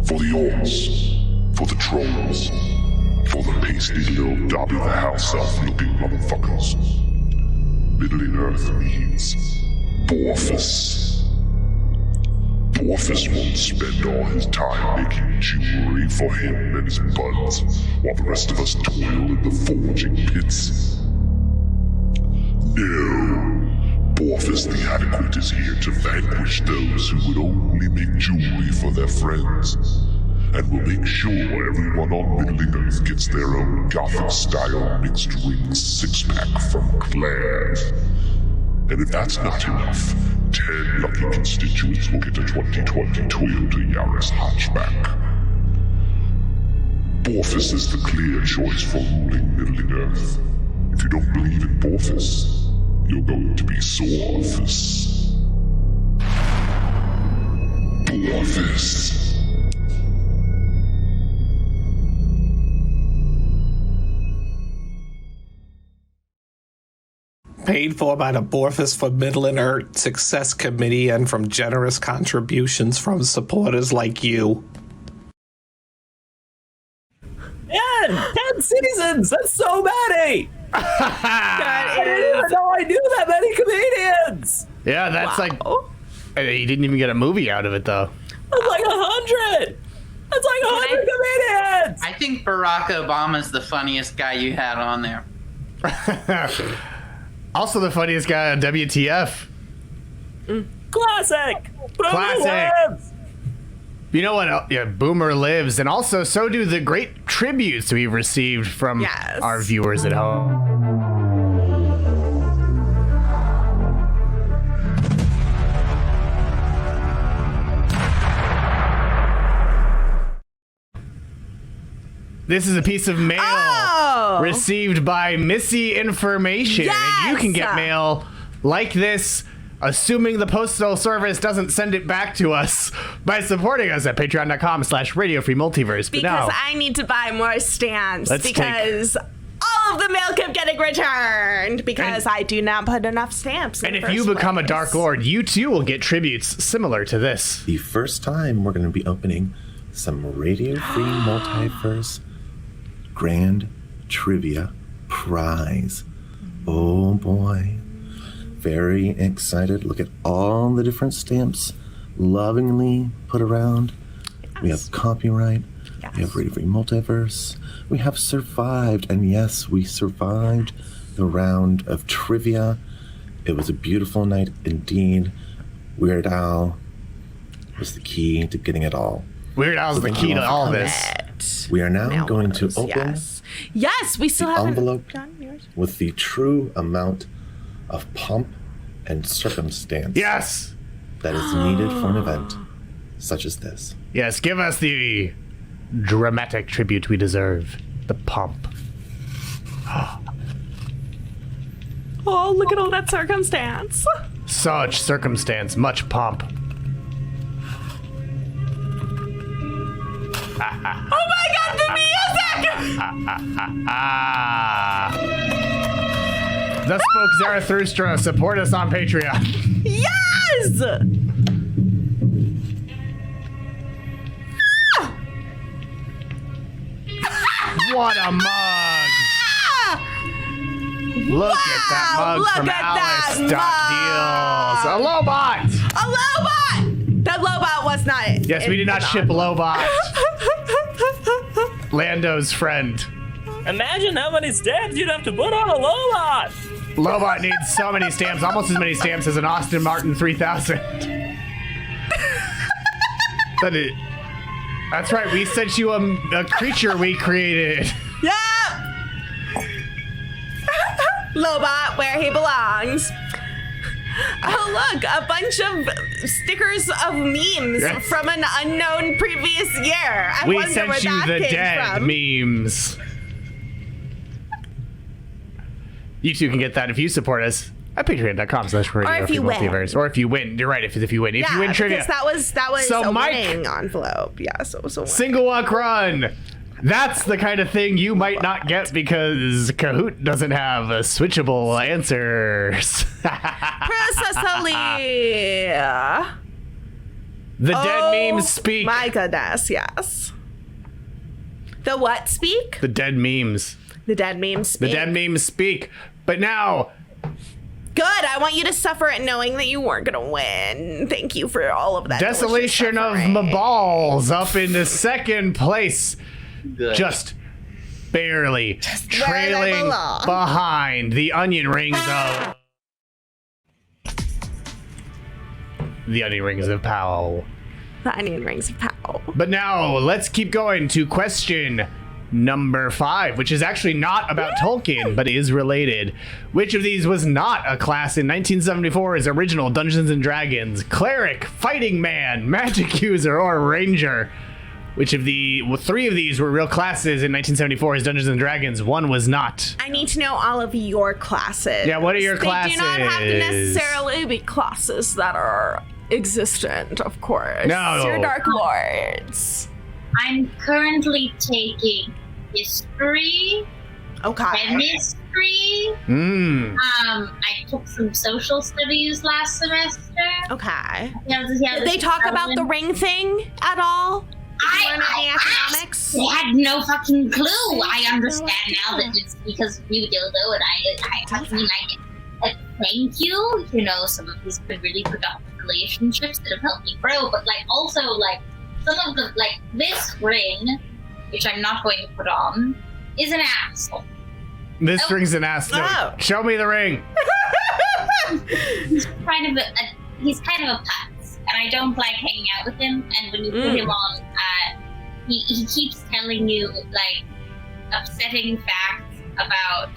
For the orcs, for the trolls, for the pasty little Dobby the House Elf looking motherfuckers. Middling Earth needs Borphus. Borphus won't spend all his time making jewelry for him and his buds, while the rest of us toil in the forging pits. No. Borphus the Adequate is here to vanquish those who would only make jewelry for their friends, and will make sure everyone on Middling Earth gets their own Gothic-style mixed-ring six-pack from Claire's. And if that's not enough, 10 lucky constituents will get a 2020 Toyota Yaris hatchback. Borphus is the clear choice for ruling Middling Earth. If you don't believe in Borphus, you're going to be Sorphus. Borphus. Paid for by the Borphus for Middling Earth Success Committee and from generous contributions from supporters like you. Yeah, 10 seasons! That's so many! I didn't even know I knew that many comedians! Yeah, that's like... He didn't even get a movie out of it, though. That's like 100! That's like 100 comedians! I think Barack Obama's the funniest guy you had on there. Also the funniest guy on WTF. Classic! Classic. Lives. You know what? Yeah, Boomer lives. And also, so do the great tributes we've received from our viewers at home. This is a piece of mail received by Missy Information. Yes! And you can get mail like this, assuming the postal service doesn't send it back to us, by supporting us at patreon.com/Radio Free Multiverse. Because I need to buy more stamps because all of the mail kept getting returned because I do not put enough stamps in And the if you first become a place. Dark Lord, you too will get tributes similar to this. The first time we're going to be opening some Radio Free Multiverse Grand Trivia Prize. Oh boy. Very excited. Look at all the different stamps lovingly put around. Yes. We have copyright. Yes. We have Radio Free Multiverse. We have survived. And yes, we survived the round of trivia. It was a beautiful night indeed. Weird Al was the key to getting it all. Weird Al's the key to all this. We are now going to open yes, we still have the envelope with the true amount of pomp and circumstance that is needed for an event such as this. Yes, give us the dramatic tribute we deserve. The pomp. Oh, look at all that circumstance. Such circumstance, much pomp. Oh my god, the music! Thus spoke Zarathustra. Support us on Patreon. Yes! What a mug! Look at that mug look from at Alice. that Deals. A Lobot! A Lobot! That Lobot was not it. Yes, we did not ship Lobot. Lando's friend. Imagine how many stamps you'd have to put on a Lobot. Lobot needs so many stamps, almost as many stamps as an Aston Martin 3000. That's right, we sent you a creature we created. Yep! Lobot, where he belongs. Oh, look, a bunch of stickers of memes from an unknown previous year. I We wonder sent where you that the came dead from. memes. You two can get that if you support us at patreon.com/Radio Free Multiverse. Or if you win. You're right, if you win. If you win trivia. Because that was So a Mike, winning envelope. Yeah, so Single Walk Run. That's the kind of thing you might not get because Kahoot doesn't have switchable answers. Precisely. The dead memes speak. My goodness, yes. The what speak? The dead memes. The dead memes speak. The dead memes speak. But now... Good. I want you to suffer it knowing that you weren't going to win. Thank you for all of that. Desolation of my balls up into second place. Good. Just barely trailing behind the onion rings of... The onion rings of Powell. The onion rings of Powell. But now, let's keep going to question number 5, which is actually not about Tolkien, but is related. Which of these was not a class in 1974's original Dungeons & Dragons? Cleric, Fighting Man, Magic User, or Ranger? Which of the 3 of these were real classes in 1974's Dungeons & Dragons? One was not. I need to know all of your classes. Yeah, what are your classes? They do not have to necessarily be classes that are existent, of course. No. You're Dark Lords. I'm currently taking history, chemistry. I took some social studies last semester. Okay. Did they talk about the ring thing at all? Economics? I had no fucking clue. I understand now that it's because you don't know it. I mean, thank you. You know, some of these have been really productive relationships that have helped me grow, but also some of the, this ring, which I'm not going to put on, is an asshole. This ring's an asshole. Oh. Show me the ring. He's kind of a putz, and I don't like hanging out with him. And when you put him on, he keeps telling you upsetting facts about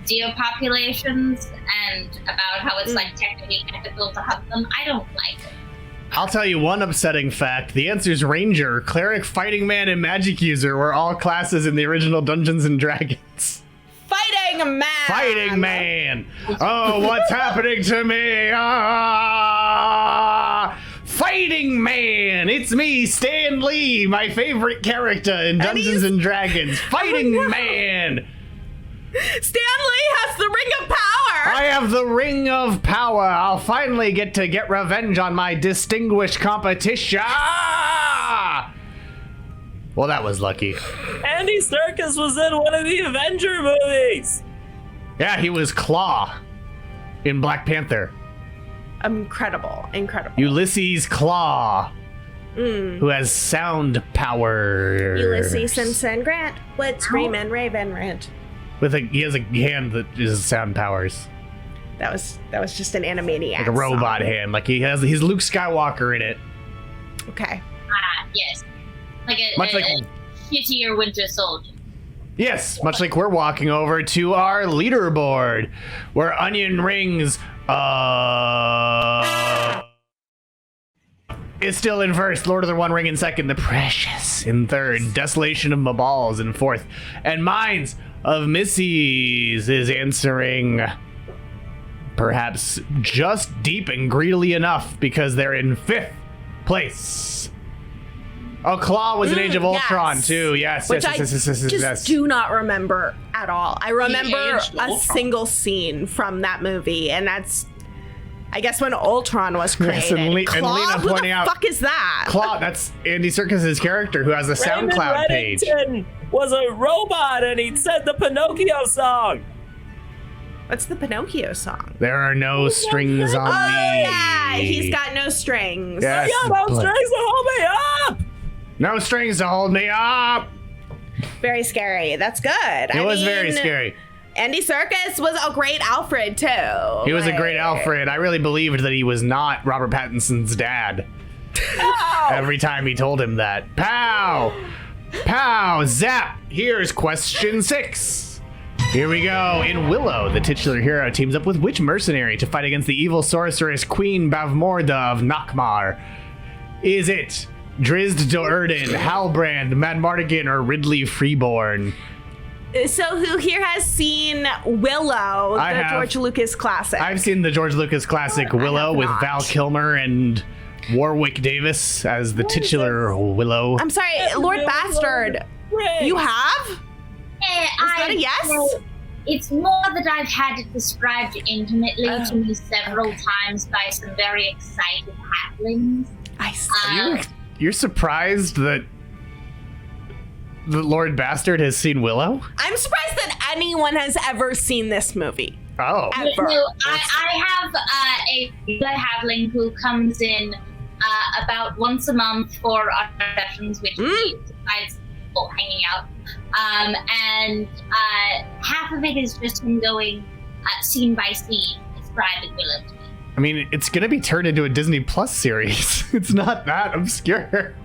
deer populations and about how it's technically ethical to hunt them. I don't like it. I'll tell you one upsetting fact. The answer's Ranger, Cleric, Fighting Man, and Magic User were all classes in the original Dungeons & Dragons. Fighting Man! Fighting Man! Oh, what's happening to me? Fighting Man! It's me, Stan Lee, my favorite character in Dungeons & Dragons. Fighting Man! Stan Lee has the Ring of Power! I have the Ring of Power. I'll finally get to get revenge on my distinguished competition. Well, that was lucky. Andy Serkis was in one of the Avenger movies. Yeah, he was Claw in Black Panther. Incredible. Ulysses Claw, who has sound power. Ulysses Simpson Grant, Wood Screamin' Raven Rant. He has a hand that is sound powers. That was just an Animaniacs Like a robot song. hand. Like he's Luke Skywalker in it. Okay. Yes. Much like shittier Winter Soldier. Yes, much like we're walking over to our leaderboard, where onion rings is still in first. Lord of the One Ring in second. The Precious in third. Desolation of Mabals in fourth. And Minds of Missies is answering perhaps just deep and greedily enough because they're in fifth place. Oh, Claw was in Age of Ultron too. Yes, Which yes. do not remember at all. I remember aged a Ultron. single scene from that movie, and that's, I guess, when Ultron was Yes, created. and Lena Claw? Who pointing the out- fuck is that? Claw, that's Andy Serkis's character who has a Raymond SoundCloud page. Reddington was a robot and he said the Pinocchio song. What's the Pinocchio song? There are no strings on Oh, me. yeah, he's got no strings. Yes. Yeah, no strings to hold me up. No strings to hold me up. Very scary. That's good. It was very scary. Andy Serkis was a great Alfred, too. He was a great Alfred. I really believed that he was not Robert Pattinson's dad. Every time he told him that. Pow! Pow! Zap! Here's question 6. Here we go. In Willow, the titular hero teams up with which mercenary to fight against the evil sorceress Queen Bavmorda of Nakmar? Is it Drizzt Do'Urden, Halbrand, Madmartigan, or Ridley Freeborn? So who here has seen Willow, I the have. George Lucas classic? I've seen the George Lucas classic Willow have with not. Val Kilmer and Warwick Davis as the titular Willow. I'm sorry, Lord Bastard. You have? Is that a yes? Well, it's more that I've had it described intimately to me several times by some very excited halflings. I see. You're surprised that the Lord Bastard has seen Willow? I'm surprised that anyone has ever seen this movie. Oh. Ever. No, I have a halfling who comes in about once a month for our sessions, which he decides for hanging out. And half of it is just him going scene by scene, describing Willow to me. I mean, it's going to be turned into a Disney Plus series. It's not that obscure.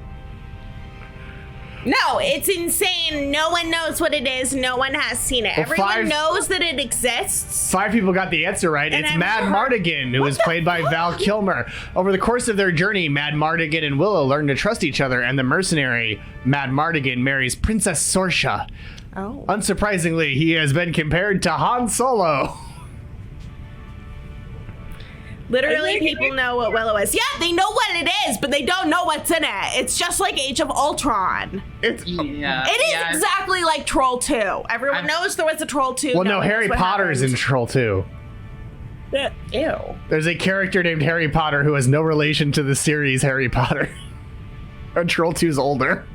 No, it's insane. No one knows what it is. No one has seen it. Well, Everyone knows that it exists. 5 people got the answer right. And It's I've Mad heard- Mardigan, who is played by Val Kilmer. Over the course of their journey, Mad Mardigan and Willow learn to trust each other, and the mercenary, Mad Mardigan, marries Princess Sorsha. Oh. Unsurprisingly, he has been compared to Han Solo. Literally, people know what Willow is. Yeah, they know what it is, but they don't know what's in it. It's just like Age of Ultron. It's, Yeah. It is exactly like Troll 2. Everyone knows there was a Troll 2. well, no, one knows Harry what Potter's in happened. Troll 2. Yeah. Ew. There's a character named Harry Potter who has no relation to the series Harry Potter. And Troll 2's older.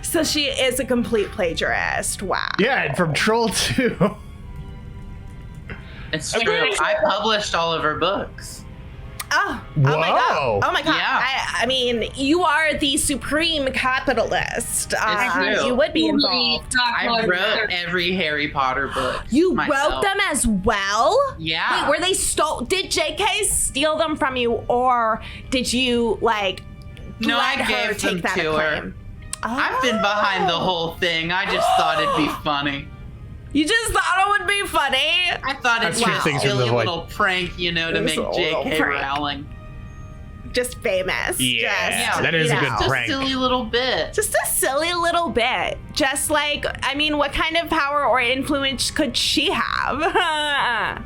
So she is a complete plagiarist. Wow. Yeah, and from Troll 2. It's true. I published all of her books. Oh my Whoa. god. Oh my god. Yeah. I mean, you are the supreme capitalist. true. You would be Truly, involved. Dark I Lord wrote Arthur. every Harry Potter book. You myself. wrote them as well? Yeah. Wait, were they did JK steal them from you, or did you like No, I let her gave take them that to her. acclaim? I've been behind the whole thing. I just thought it'd be funny. You just thought it would be funny? I thought it'd That's be true. a Things from the silly void. little prank, to It make was a little JK prank. Rowling. Just famous. Yeah, Just, that is you a good know. Just prank. a silly little bit. Just a silly little bit. Just like, I mean, what kind of power or influence could she have?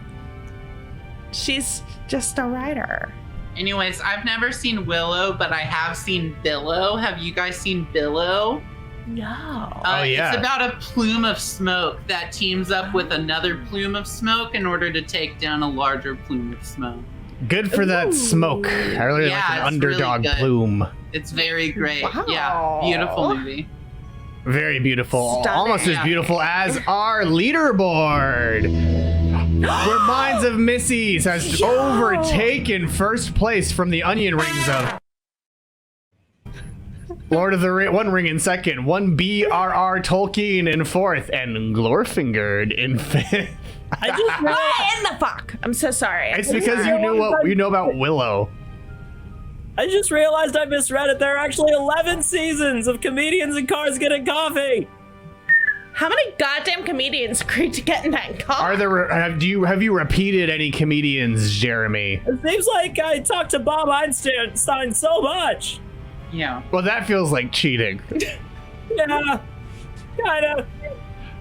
She's just a writer. Anyways, I've never seen Willow, but I have seen Billow. Have you guys seen Billow? No. Oh, yeah. It's about a plume of smoke that teams up with another plume of smoke in order to take down a larger plume of smoke. Good for that smoke. I really Yeah, like an it's really underdog good. plume. It's very great. Wow. Yeah, beautiful movie. Very beautiful. Stunning. Almost as beautiful as our leaderboard. Where Minds of Missies has overtaken first place from the onion rings of Lord of the One Ring in second, one B.R.R. Tolkien in fourth, and Glorfingered in fifth. I just What in the fuck? I'm so sorry. It's because you knew what you know about Willow. I just realized I misread it. There are actually 11 seasons of comedians in cars getting coffee. How many goddamn comedians agreed to get in that car? Have you repeated any comedians, Jeremy? It seems like I talked to Bob Einstein so much. Yeah. Well, that feels like cheating. Yeah, kinda.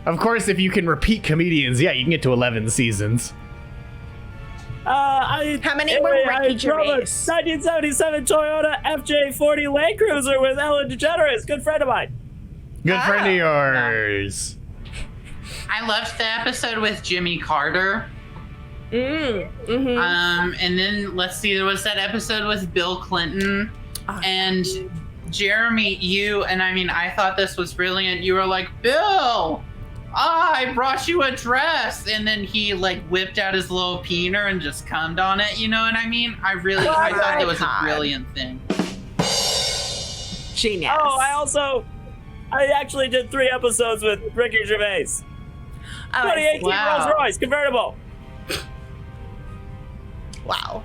Of course, if you can repeat comedians, yeah, you can get to 11 seasons. How many were Ricky drove a Gervais? 1977 Toyota FJ40 Land Cruiser with Ellen DeGeneres, good friend of mine. Good friend of yours. I loved the episode with Jimmy Carter. Mm-hmm. And then let's see, there was that episode with Bill Clinton. And Jeremy, I thought this was brilliant. You were like, Bill, I brought you a dress. And then he like whipped out his little peener and just cummed on it. You know what I mean? I thought that was a brilliant thing. Genius. Oh, I actually did 3 episodes with Ricky Gervais. 2018 Wow. Rolls Royce convertible. Wow.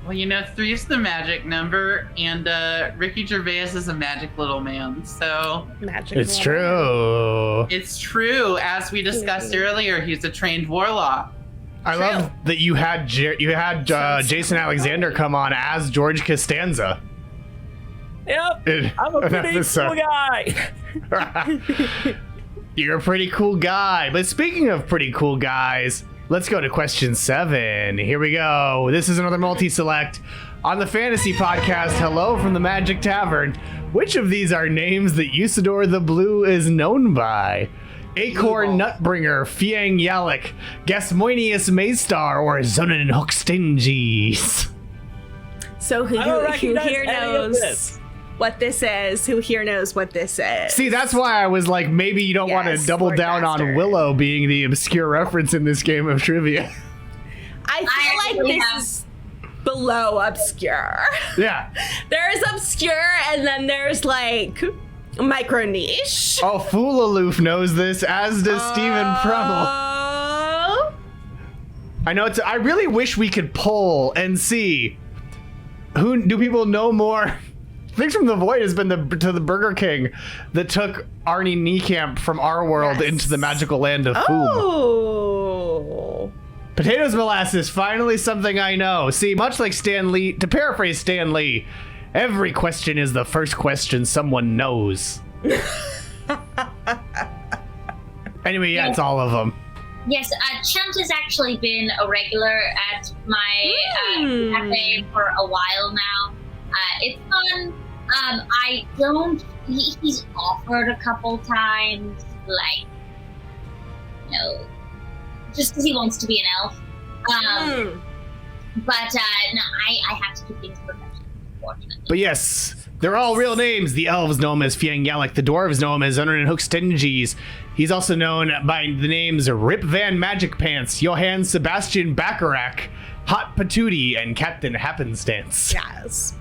Well, 3 is the magic number, and Ricky Gervais is a magic little man. So Magic. It's true. it's true, as we discussed earlier. He's a trained warlock. I love that you had Jason Alexander come on as George Costanza. Yep, I'm a pretty cool guy. You're a pretty cool guy. But speaking of pretty cool guys, let's go to question 7. Here we go. This is another multi-select on the Fantasy Podcast. Hello from the Magic Tavern. Which of these are names that Usador the Blue is known by? Acorn Nutbringer, Fiang Yalak, Gasmoenius Maystar, or Zonin Hookstenges? So who here knows what this is? Who here knows what this is? See, that's why I was like, maybe you don't want to double Lord down Master. on Willow being the obscure reference in this game of trivia. I feel like this is below obscure. Yeah. There's obscure, and then there's like micro niche. Oh, Foolaloof knows this, as does Stephen Prummel. I know I really wish we could poll and see who do people know more. Things from the Void has been to the Burger King that took Arnie Niekamp from our world into the magical land of Foom. Oh. Potatoes molasses, finally something I know. See, much like Stan Lee, to paraphrase Stan Lee, every question is the first question someone knows. Anyway, yeah, it's all of them. Yes, Chunt has actually been a regular at my cafe for a while now. It's fun. He's offered a couple times, like, just because he wants to be an elf. But no, I have to keep things professional, unfortunately. But yes, they're all real names. The elves know him as Fiang Yalak. The dwarves know him as Zonin Hookstenges. He's also known by the names Rip Van Magic Pants, Johann Sebastian Bacharach, Hot Patootie, and Captain Happenstance. Yes.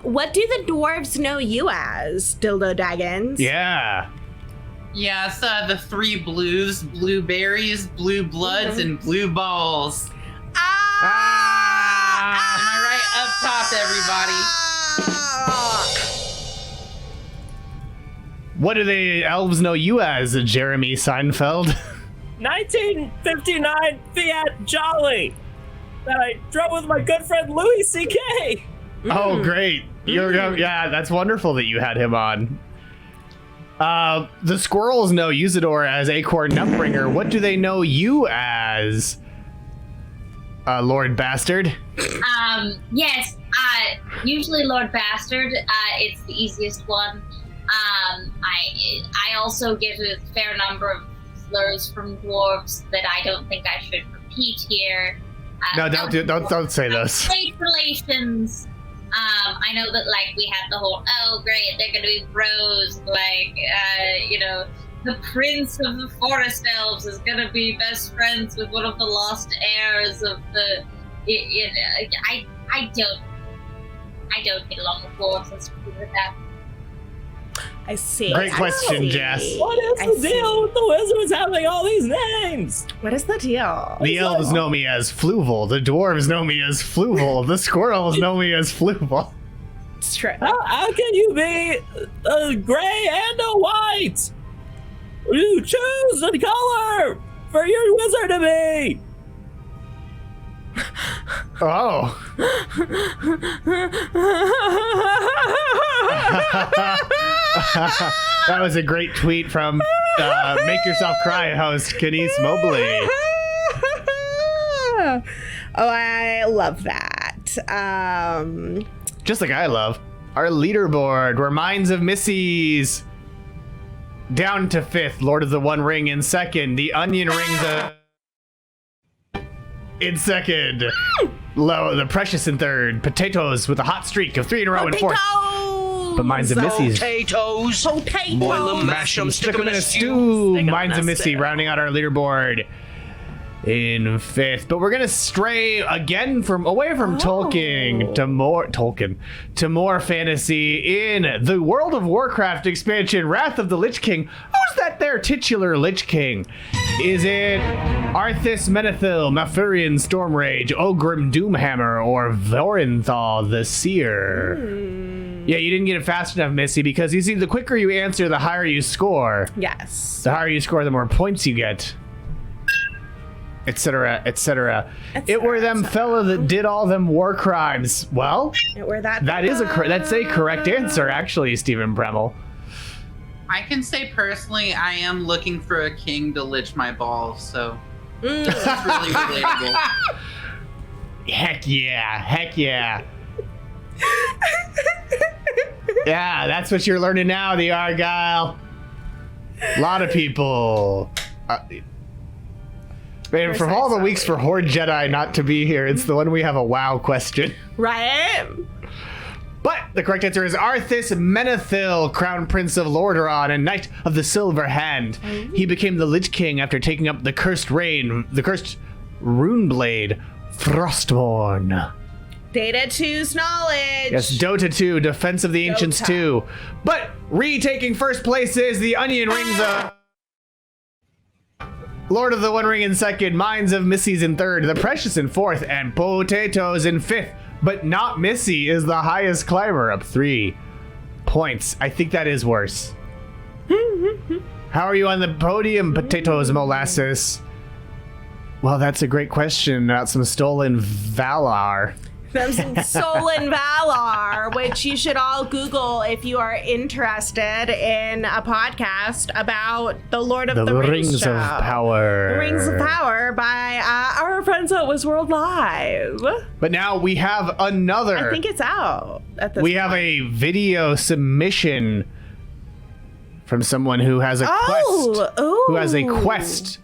What do the dwarves know you as, Dildo Daggins? Yeah. Yeah, it's the 3 blues: blueberries, blue bloods, and blue balls. Am I right? Up top, everybody. What do the elves know you as, Jeremy Seinfeld? 1959 Fiat Jolly that I drove with my good friend Louis C.K. Oh, great. Yeah, that's wonderful that you had him on. The squirrels know Usador as Acorn Nutbringer. What do they know you as, Lord Bastard? Yes, usually Lord Bastard. It's the easiest one. I also get a fair number of slurs from dwarves that I don't think I should repeat here. No, don't say those. Trade relations. I know that, like, we had the whole, oh, great, they're going to be bros, like, the prince of the forest elves is going to be best friends with one of the lost heirs of the, I don't get along with dwarves, let's put it with that. I see. Great question, Jess. What is the deal with the wizards having all these names? What is the deal? The elves know me as Fluval. The dwarves know me as Fluval. The squirrels know me as Fluval. It's true. How can you be a gray and a white? You choose a color for your wizard to be. Oh. That was a great tweet from Make Yourself Cry host Kenise Mobley. Oh, I love that. Just like I love our leaderboard, where Minds of Missies down to 5th, Lord of the One Ring in 2nd, the Onion Rings in 2nd, Low, the Precious in 3rd, Potatoes with a hot streak of 3 in a row in 4th. But Minds of Missies. Potatoes. Boil them, mash them, Stick them in a stew. Minds of Missy rounding out our leaderboard in 5th. But we're gonna stray again away from Tolkien to more fantasy in the World of Warcraft expansion, Wrath of the Lich King. Who's that there titular Lich King? Is it Arthas Menethil, Malfurion Stormrage, Ogrim Doomhammer, or Vorinthal the Seer? Yeah, you didn't get it fast enough, Missy, because you see, the quicker you answer, the higher you score. Yes. The higher you score, the more points you get. Etc., etc. It were them fella that did all them war crimes. Well, that's a correct answer, actually, Stephen Bremmel. I can say personally, I am looking for a king to lich my balls, so it's really relatable. Heck yeah. Yeah, that's what you're learning now, the Argyle. A lot of people. Man, from all the weeks for Horde Jedi not to be here, it's the one we have a WoW question. Right? But the correct answer is Arthas Menethil, Crown Prince of Lordaeron and Knight of the Silver Hand. He became the Lich King after taking up the cursed rune blade, Frostborn. Data 2's knowledge. Yes, Dota 2, Defense of the Ancients 2. But retaking first place is the Onion Rings of Lord of the One Ring in 2nd, Minds of Missy's in 3rd, The Precious in 4th, and Potatoes in 5th. But not Missy is the highest climber, up 3 points. I think that is worse. How are you on the podium, Potatoes Molasses? Well, that's a great question about some stolen valor. Some stolen valor, which you should all Google if you are interested in a podcast about the Lord of the Rings show. Of Power. The Rings of Power by our friends at Wizworld Live. But now we have another. I think it's out at this We point. have a video submission from someone who has a quest. Who has a quest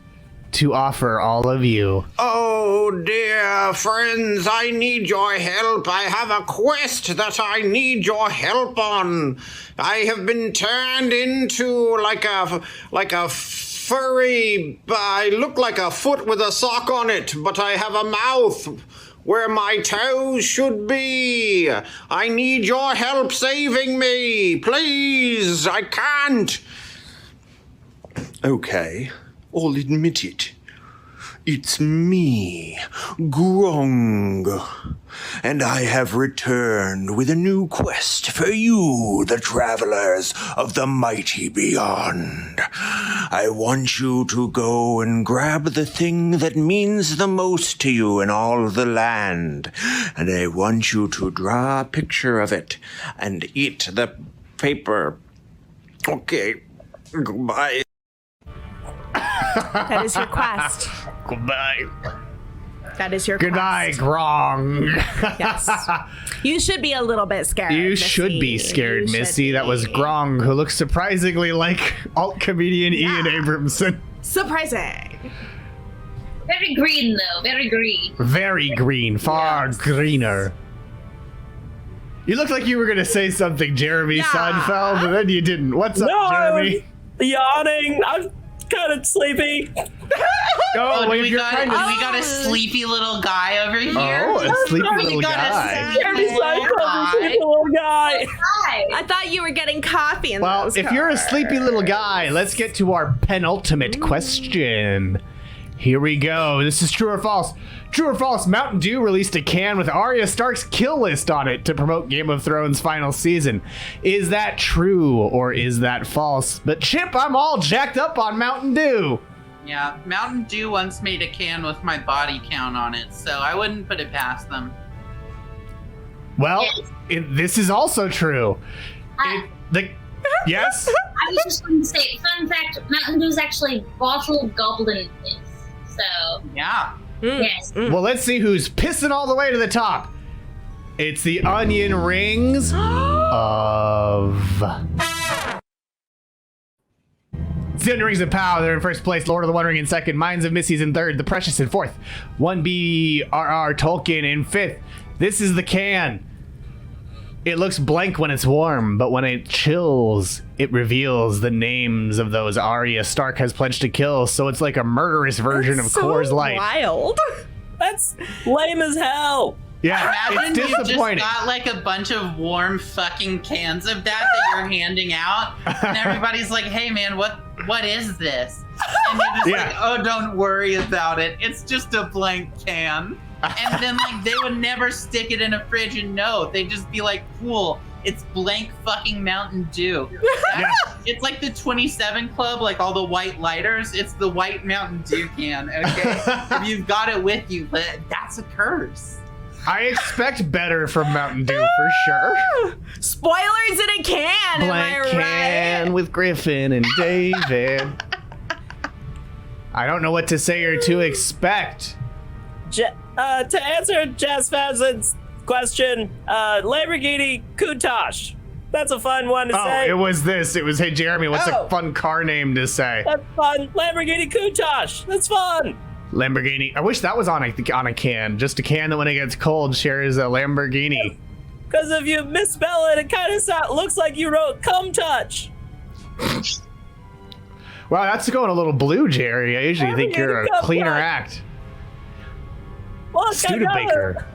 to offer all of you. Oh dear friends, I need your help. I have a quest that I need your help on. I have been turned into like a furry. I look like a foot with a sock on it, but I have a mouth where my toes should be. I need your help saving me. Please, I can't. Okay. I'll admit it. It's me, Grong, and I have returned with a new quest for you, the travelers of the mighty beyond. I want you to go and grab the thing that means the most to you in all the land, and I want you to draw a picture of it and eat the paper. Okay, goodbye. That is your quest. Goodbye. That is your Goodbye, quest. Grong. Yes. You should be a little bit scared. You Missy. should be scared, You Missy. should That was be. Grong, who looks surprisingly like alt comedian Ian Abramson. Surprising. Very green, though. Very green. Very green, far greener. You looked like you were going to say something, Jeremy Seinfeld, but then you didn't. What's up, Jeremy? Yawning. I'm kind of sleepy. Oh, we got a sleepy little guy over here. Oh, a sleepy little guy. Jeremy Seinfeld, sleepy little guy. I thought you were getting coffee in Well, those if you're a cars. sleepy little guy, let's get to our penultimate question. Here we go. This is true or false. True or false, Mountain Dew released a can with Arya Stark's kill list on it to promote Game of Thrones' final season. Is that true or is that false? But Chip, I'm all jacked up on Mountain Dew. Yeah, Mountain Dew once made a can with my body count on it, so I wouldn't put it past them. Well, this is also true. Yes? I was just going to say, fun fact, Mountain Dew is actually bottle goblin piss. So, yeah. Yes. Well, let's see who's pissing all the way to the top. It's the onion rings of... It's the onion rings of power. They're in first place. Lord of the Wondering in second. Minds of Missy's in third. The Precious in fourth. 1BRR Tolkien in fifth. This is the can. It looks blank when it's warm, but when it chills, it reveals the names of those Arya Stark has pledged to kill, so it's like a murderous version of Coors Light. Wild. That's lame as hell. Yeah, Imagine it's you just disappointing. got like a bunch of warm fucking cans of that you're handing out, and everybody's like, "Hey man, what is this?" And you're just like, "Oh, don't worry about it. It's just a blank can." And then like they would never stick it in a fridge and know. They'd just be like, "Cool, it's blank fucking Mountain Dew." It's like the 27 Club, like all the white lighters. It's the white Mountain Dew can. Okay, if you've got it with you, but that's a curse. I expect better from Mountain Dew for sure. Spoilers in a can. Blank am I can right? with Griffin and David. I don't know what to say or to expect. To answer Jazz Fazlin's question, Lamborghini Countach. That's a fun one to say. It was this. It was, hey, Jeremy, what's a fun car name to say? That's fun. Lamborghini Countach. That's fun. Lamborghini. I wish that was on a can. Just a can that when it gets cold shares a Lamborghini. Because if you misspell it, it kind of looks like you wrote Cum Touch. Wow, that's going a little blue, Jerry. I usually think you're a cleaner act. Look, Studebaker.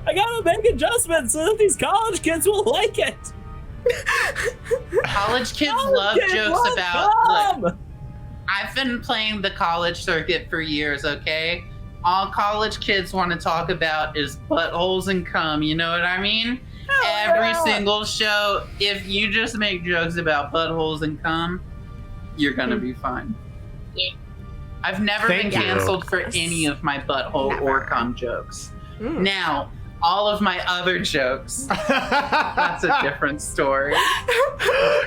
I gotta make adjustments so that these college kids will like it. College kids love jokes about. Look, I've been playing the college circuit for years. Okay, all college kids want to talk about is buttholes and cum. You know what I mean? Every single show. If you just make jokes about buttholes and cum, you're gonna be fine. Yeah. I've never been canceled for any of my butthole or cum jokes. Now, all of my other jokes, that's a different story.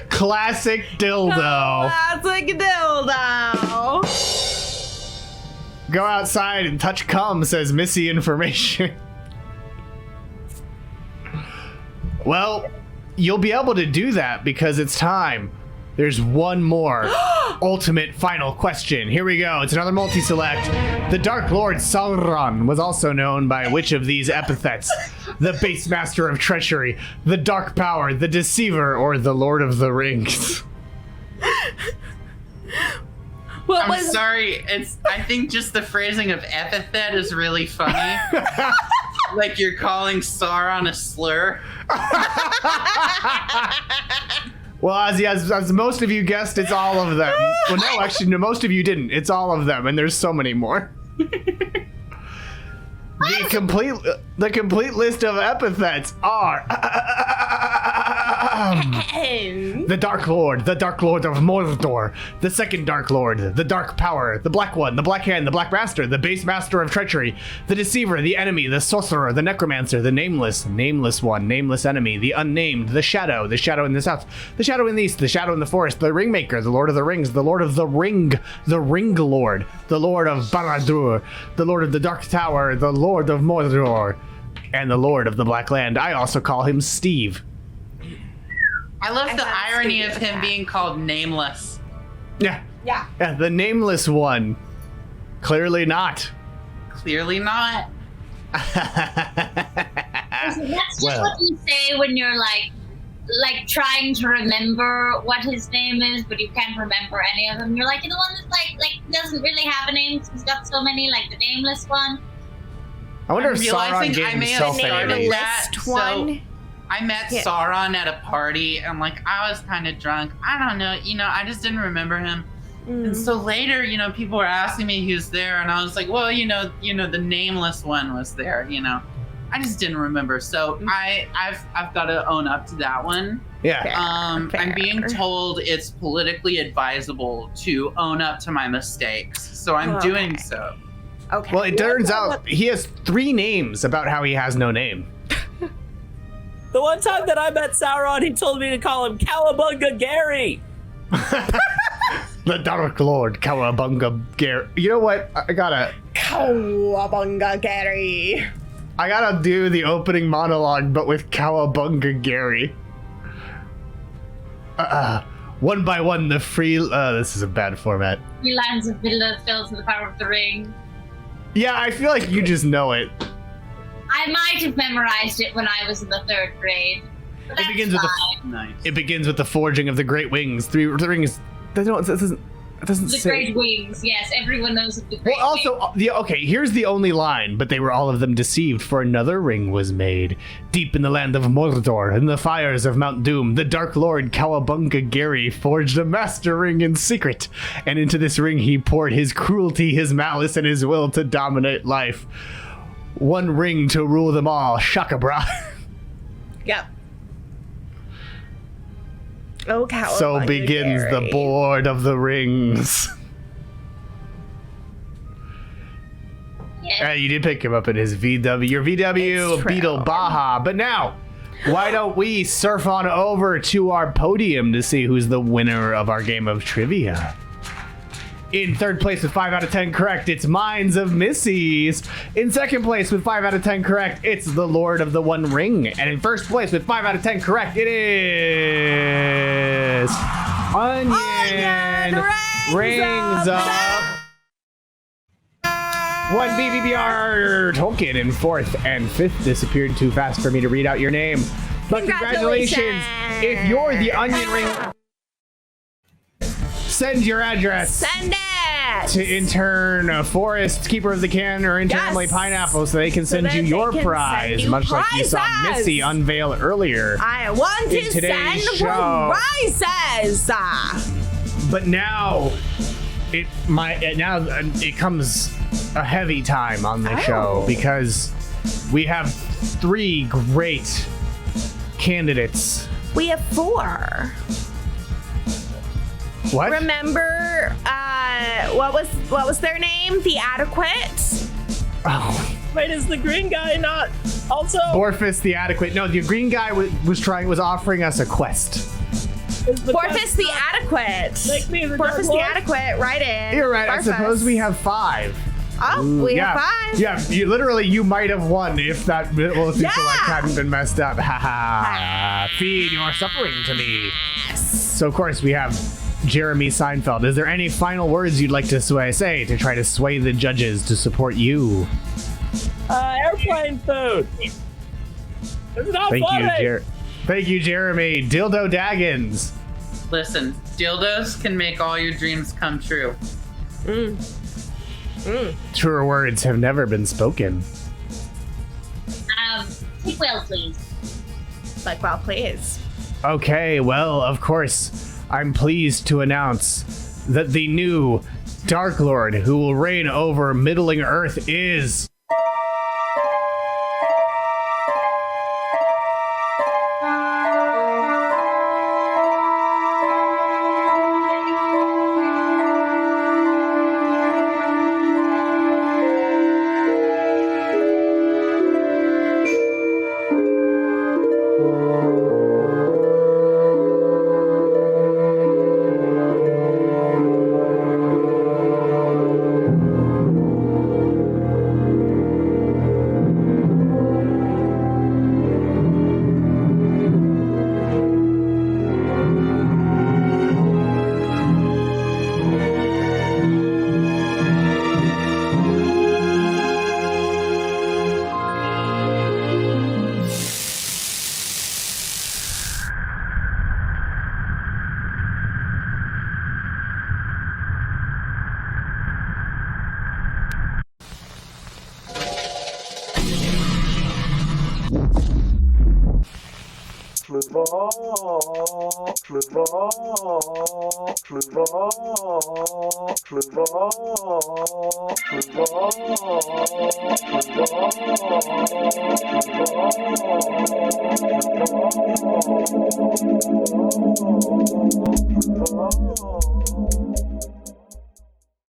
Classic dildo. Classic dildo. Go outside and touch cum, says Missy Information. Well, you'll be able to do that because it's time. There's one more ultimate final question. Here we go. It's another multi-select. The Dark Lord Sauron was also known by which of these epithets? The Base Master of Treachery, the Dark Power, the Deceiver, or the Lord of the Rings? I'm sorry. I think just the phrasing of epithet is really funny. Like you're calling Sauron a slur. Well, as most of you guessed, it's all of them. Well, no, actually, no, most of you didn't. It's all of them, and there's so many more. The complete list of epithets are the Dark Lord of Mordor, the Second Dark Lord, the Dark Power, the Black One, the Black Hand, the Black Master, the Base Master of Treachery, the Deceiver, the Enemy, the Sorcerer, the Necromancer, the Nameless One, Nameless Enemy, the Unnamed, the Shadow in the South, the Shadow in the East, the Shadow in the Forest, the Ringmaker, the Lord of the Rings, the Lord of the Ring, the Ring Lord, the Lord of Barad-dûr, the Lord of the Dark Tower, the Lord of Mordor, and the Lord of the Black Land. I also call him Steve. I love the irony of him being called Nameless. Yeah, the Nameless One. Clearly not. Clearly not. That's just what you say when you're like trying to remember what his name is, but you can't remember any of them. You're like, the one that like doesn't really have a name because he's got so many, like the Nameless One. I wonder if realizing Sauron gave I may have himself a started name. that. So I met Sauron at a party, and like I was kind of drunk. I don't know, I just didn't remember him. And so later, people were asking me who's there, and I was like, well, the nameless one was there, I just didn't remember. So I've got to own up to that one. Yeah. Fair. I'm being told it's politically advisable to own up to my mistakes, so I'm doing so. Okay. Well, it turns out he has 3 names about how he has no name. The one time that I met Sauron, he told me to call him Cowabunga Gary. The Dark Lord, Cowabunga Gary. You know what? I gotta do the opening monologue, but with Cowabunga Gary. One by one, the free... this is a bad format. 3 lines of Middle-earth fell to the power of the ring. Yeah, I feel like you just know it. I might have memorized it when I was in the 3rd grade. But It begins with Nice. It begins with the forging of the great wings. 3 rings. It doesn't the say. Great Wings, yes, everyone knows of the Great Well, also, here's the only line, but they were all of them deceived, for another ring was made. Deep in the land of Mordor, in the fires of Mount Doom, the Dark Lord Cowabunga Gary forged a master ring in secret, and into this ring he poured his cruelty, his malice, and his will to dominate life. One ring to rule them all, shaka bra. Yep. Oh, Cowabunga So begins Gary. the Board of the Rings. Yes. You did pick him up in his VW, your VW It's true. Beetle Baja. But now, why don't we surf on over to our podium to see who's the winner of our game of trivia? In 3rd place with 5 out of 10 correct, it's Minds of Missy's. In 2nd place with 5 out of 10 correct, it's the Lord of the One Ring. And in 1st place with 5 out of 10 correct, it is Onion Rings Up. 1 BBBR Tolkien in 4th and 5th disappeared too fast for me to read out your name. But congratulations if you're the Onion Ring. Send your address. Send it To Intern Forest, Keeper of the Can, or Intern Emily Pineapple, so they can send you your prize, much like you saw Missy unveil earlier. I want to today's send show. prizes. But now, it comes a heavy time on the show because we have 3 great candidates. We have 4. What? Remember, what was their name? The Adequate? Oh. Wait, is the green guy not also? Borfus the Adequate. No, the green guy was offering us a quest. Borfus the Adequate. Make me the Borfus the Adequate, right in. You're right. I Borfus. suppose we have 5. Oh, we have 5. Yeah, you might have won if that little select hadn't been messed up. Ha ha. Feed your suffering to me. So, of course, we have Jeremy Seinfeld. Is there any final words you'd like to say to try to sway the judges to support you? Airplane food. It's not funny. Thank you, Jeremy. Dildo Daggins. Listen, dildos can make all your dreams come true. Truer words have never been spoken. Take well, please. Like, well, please. Okay, well, of course, I'm pleased to announce that the new Dark Lord who will reign over Middling Earth is... Fluval.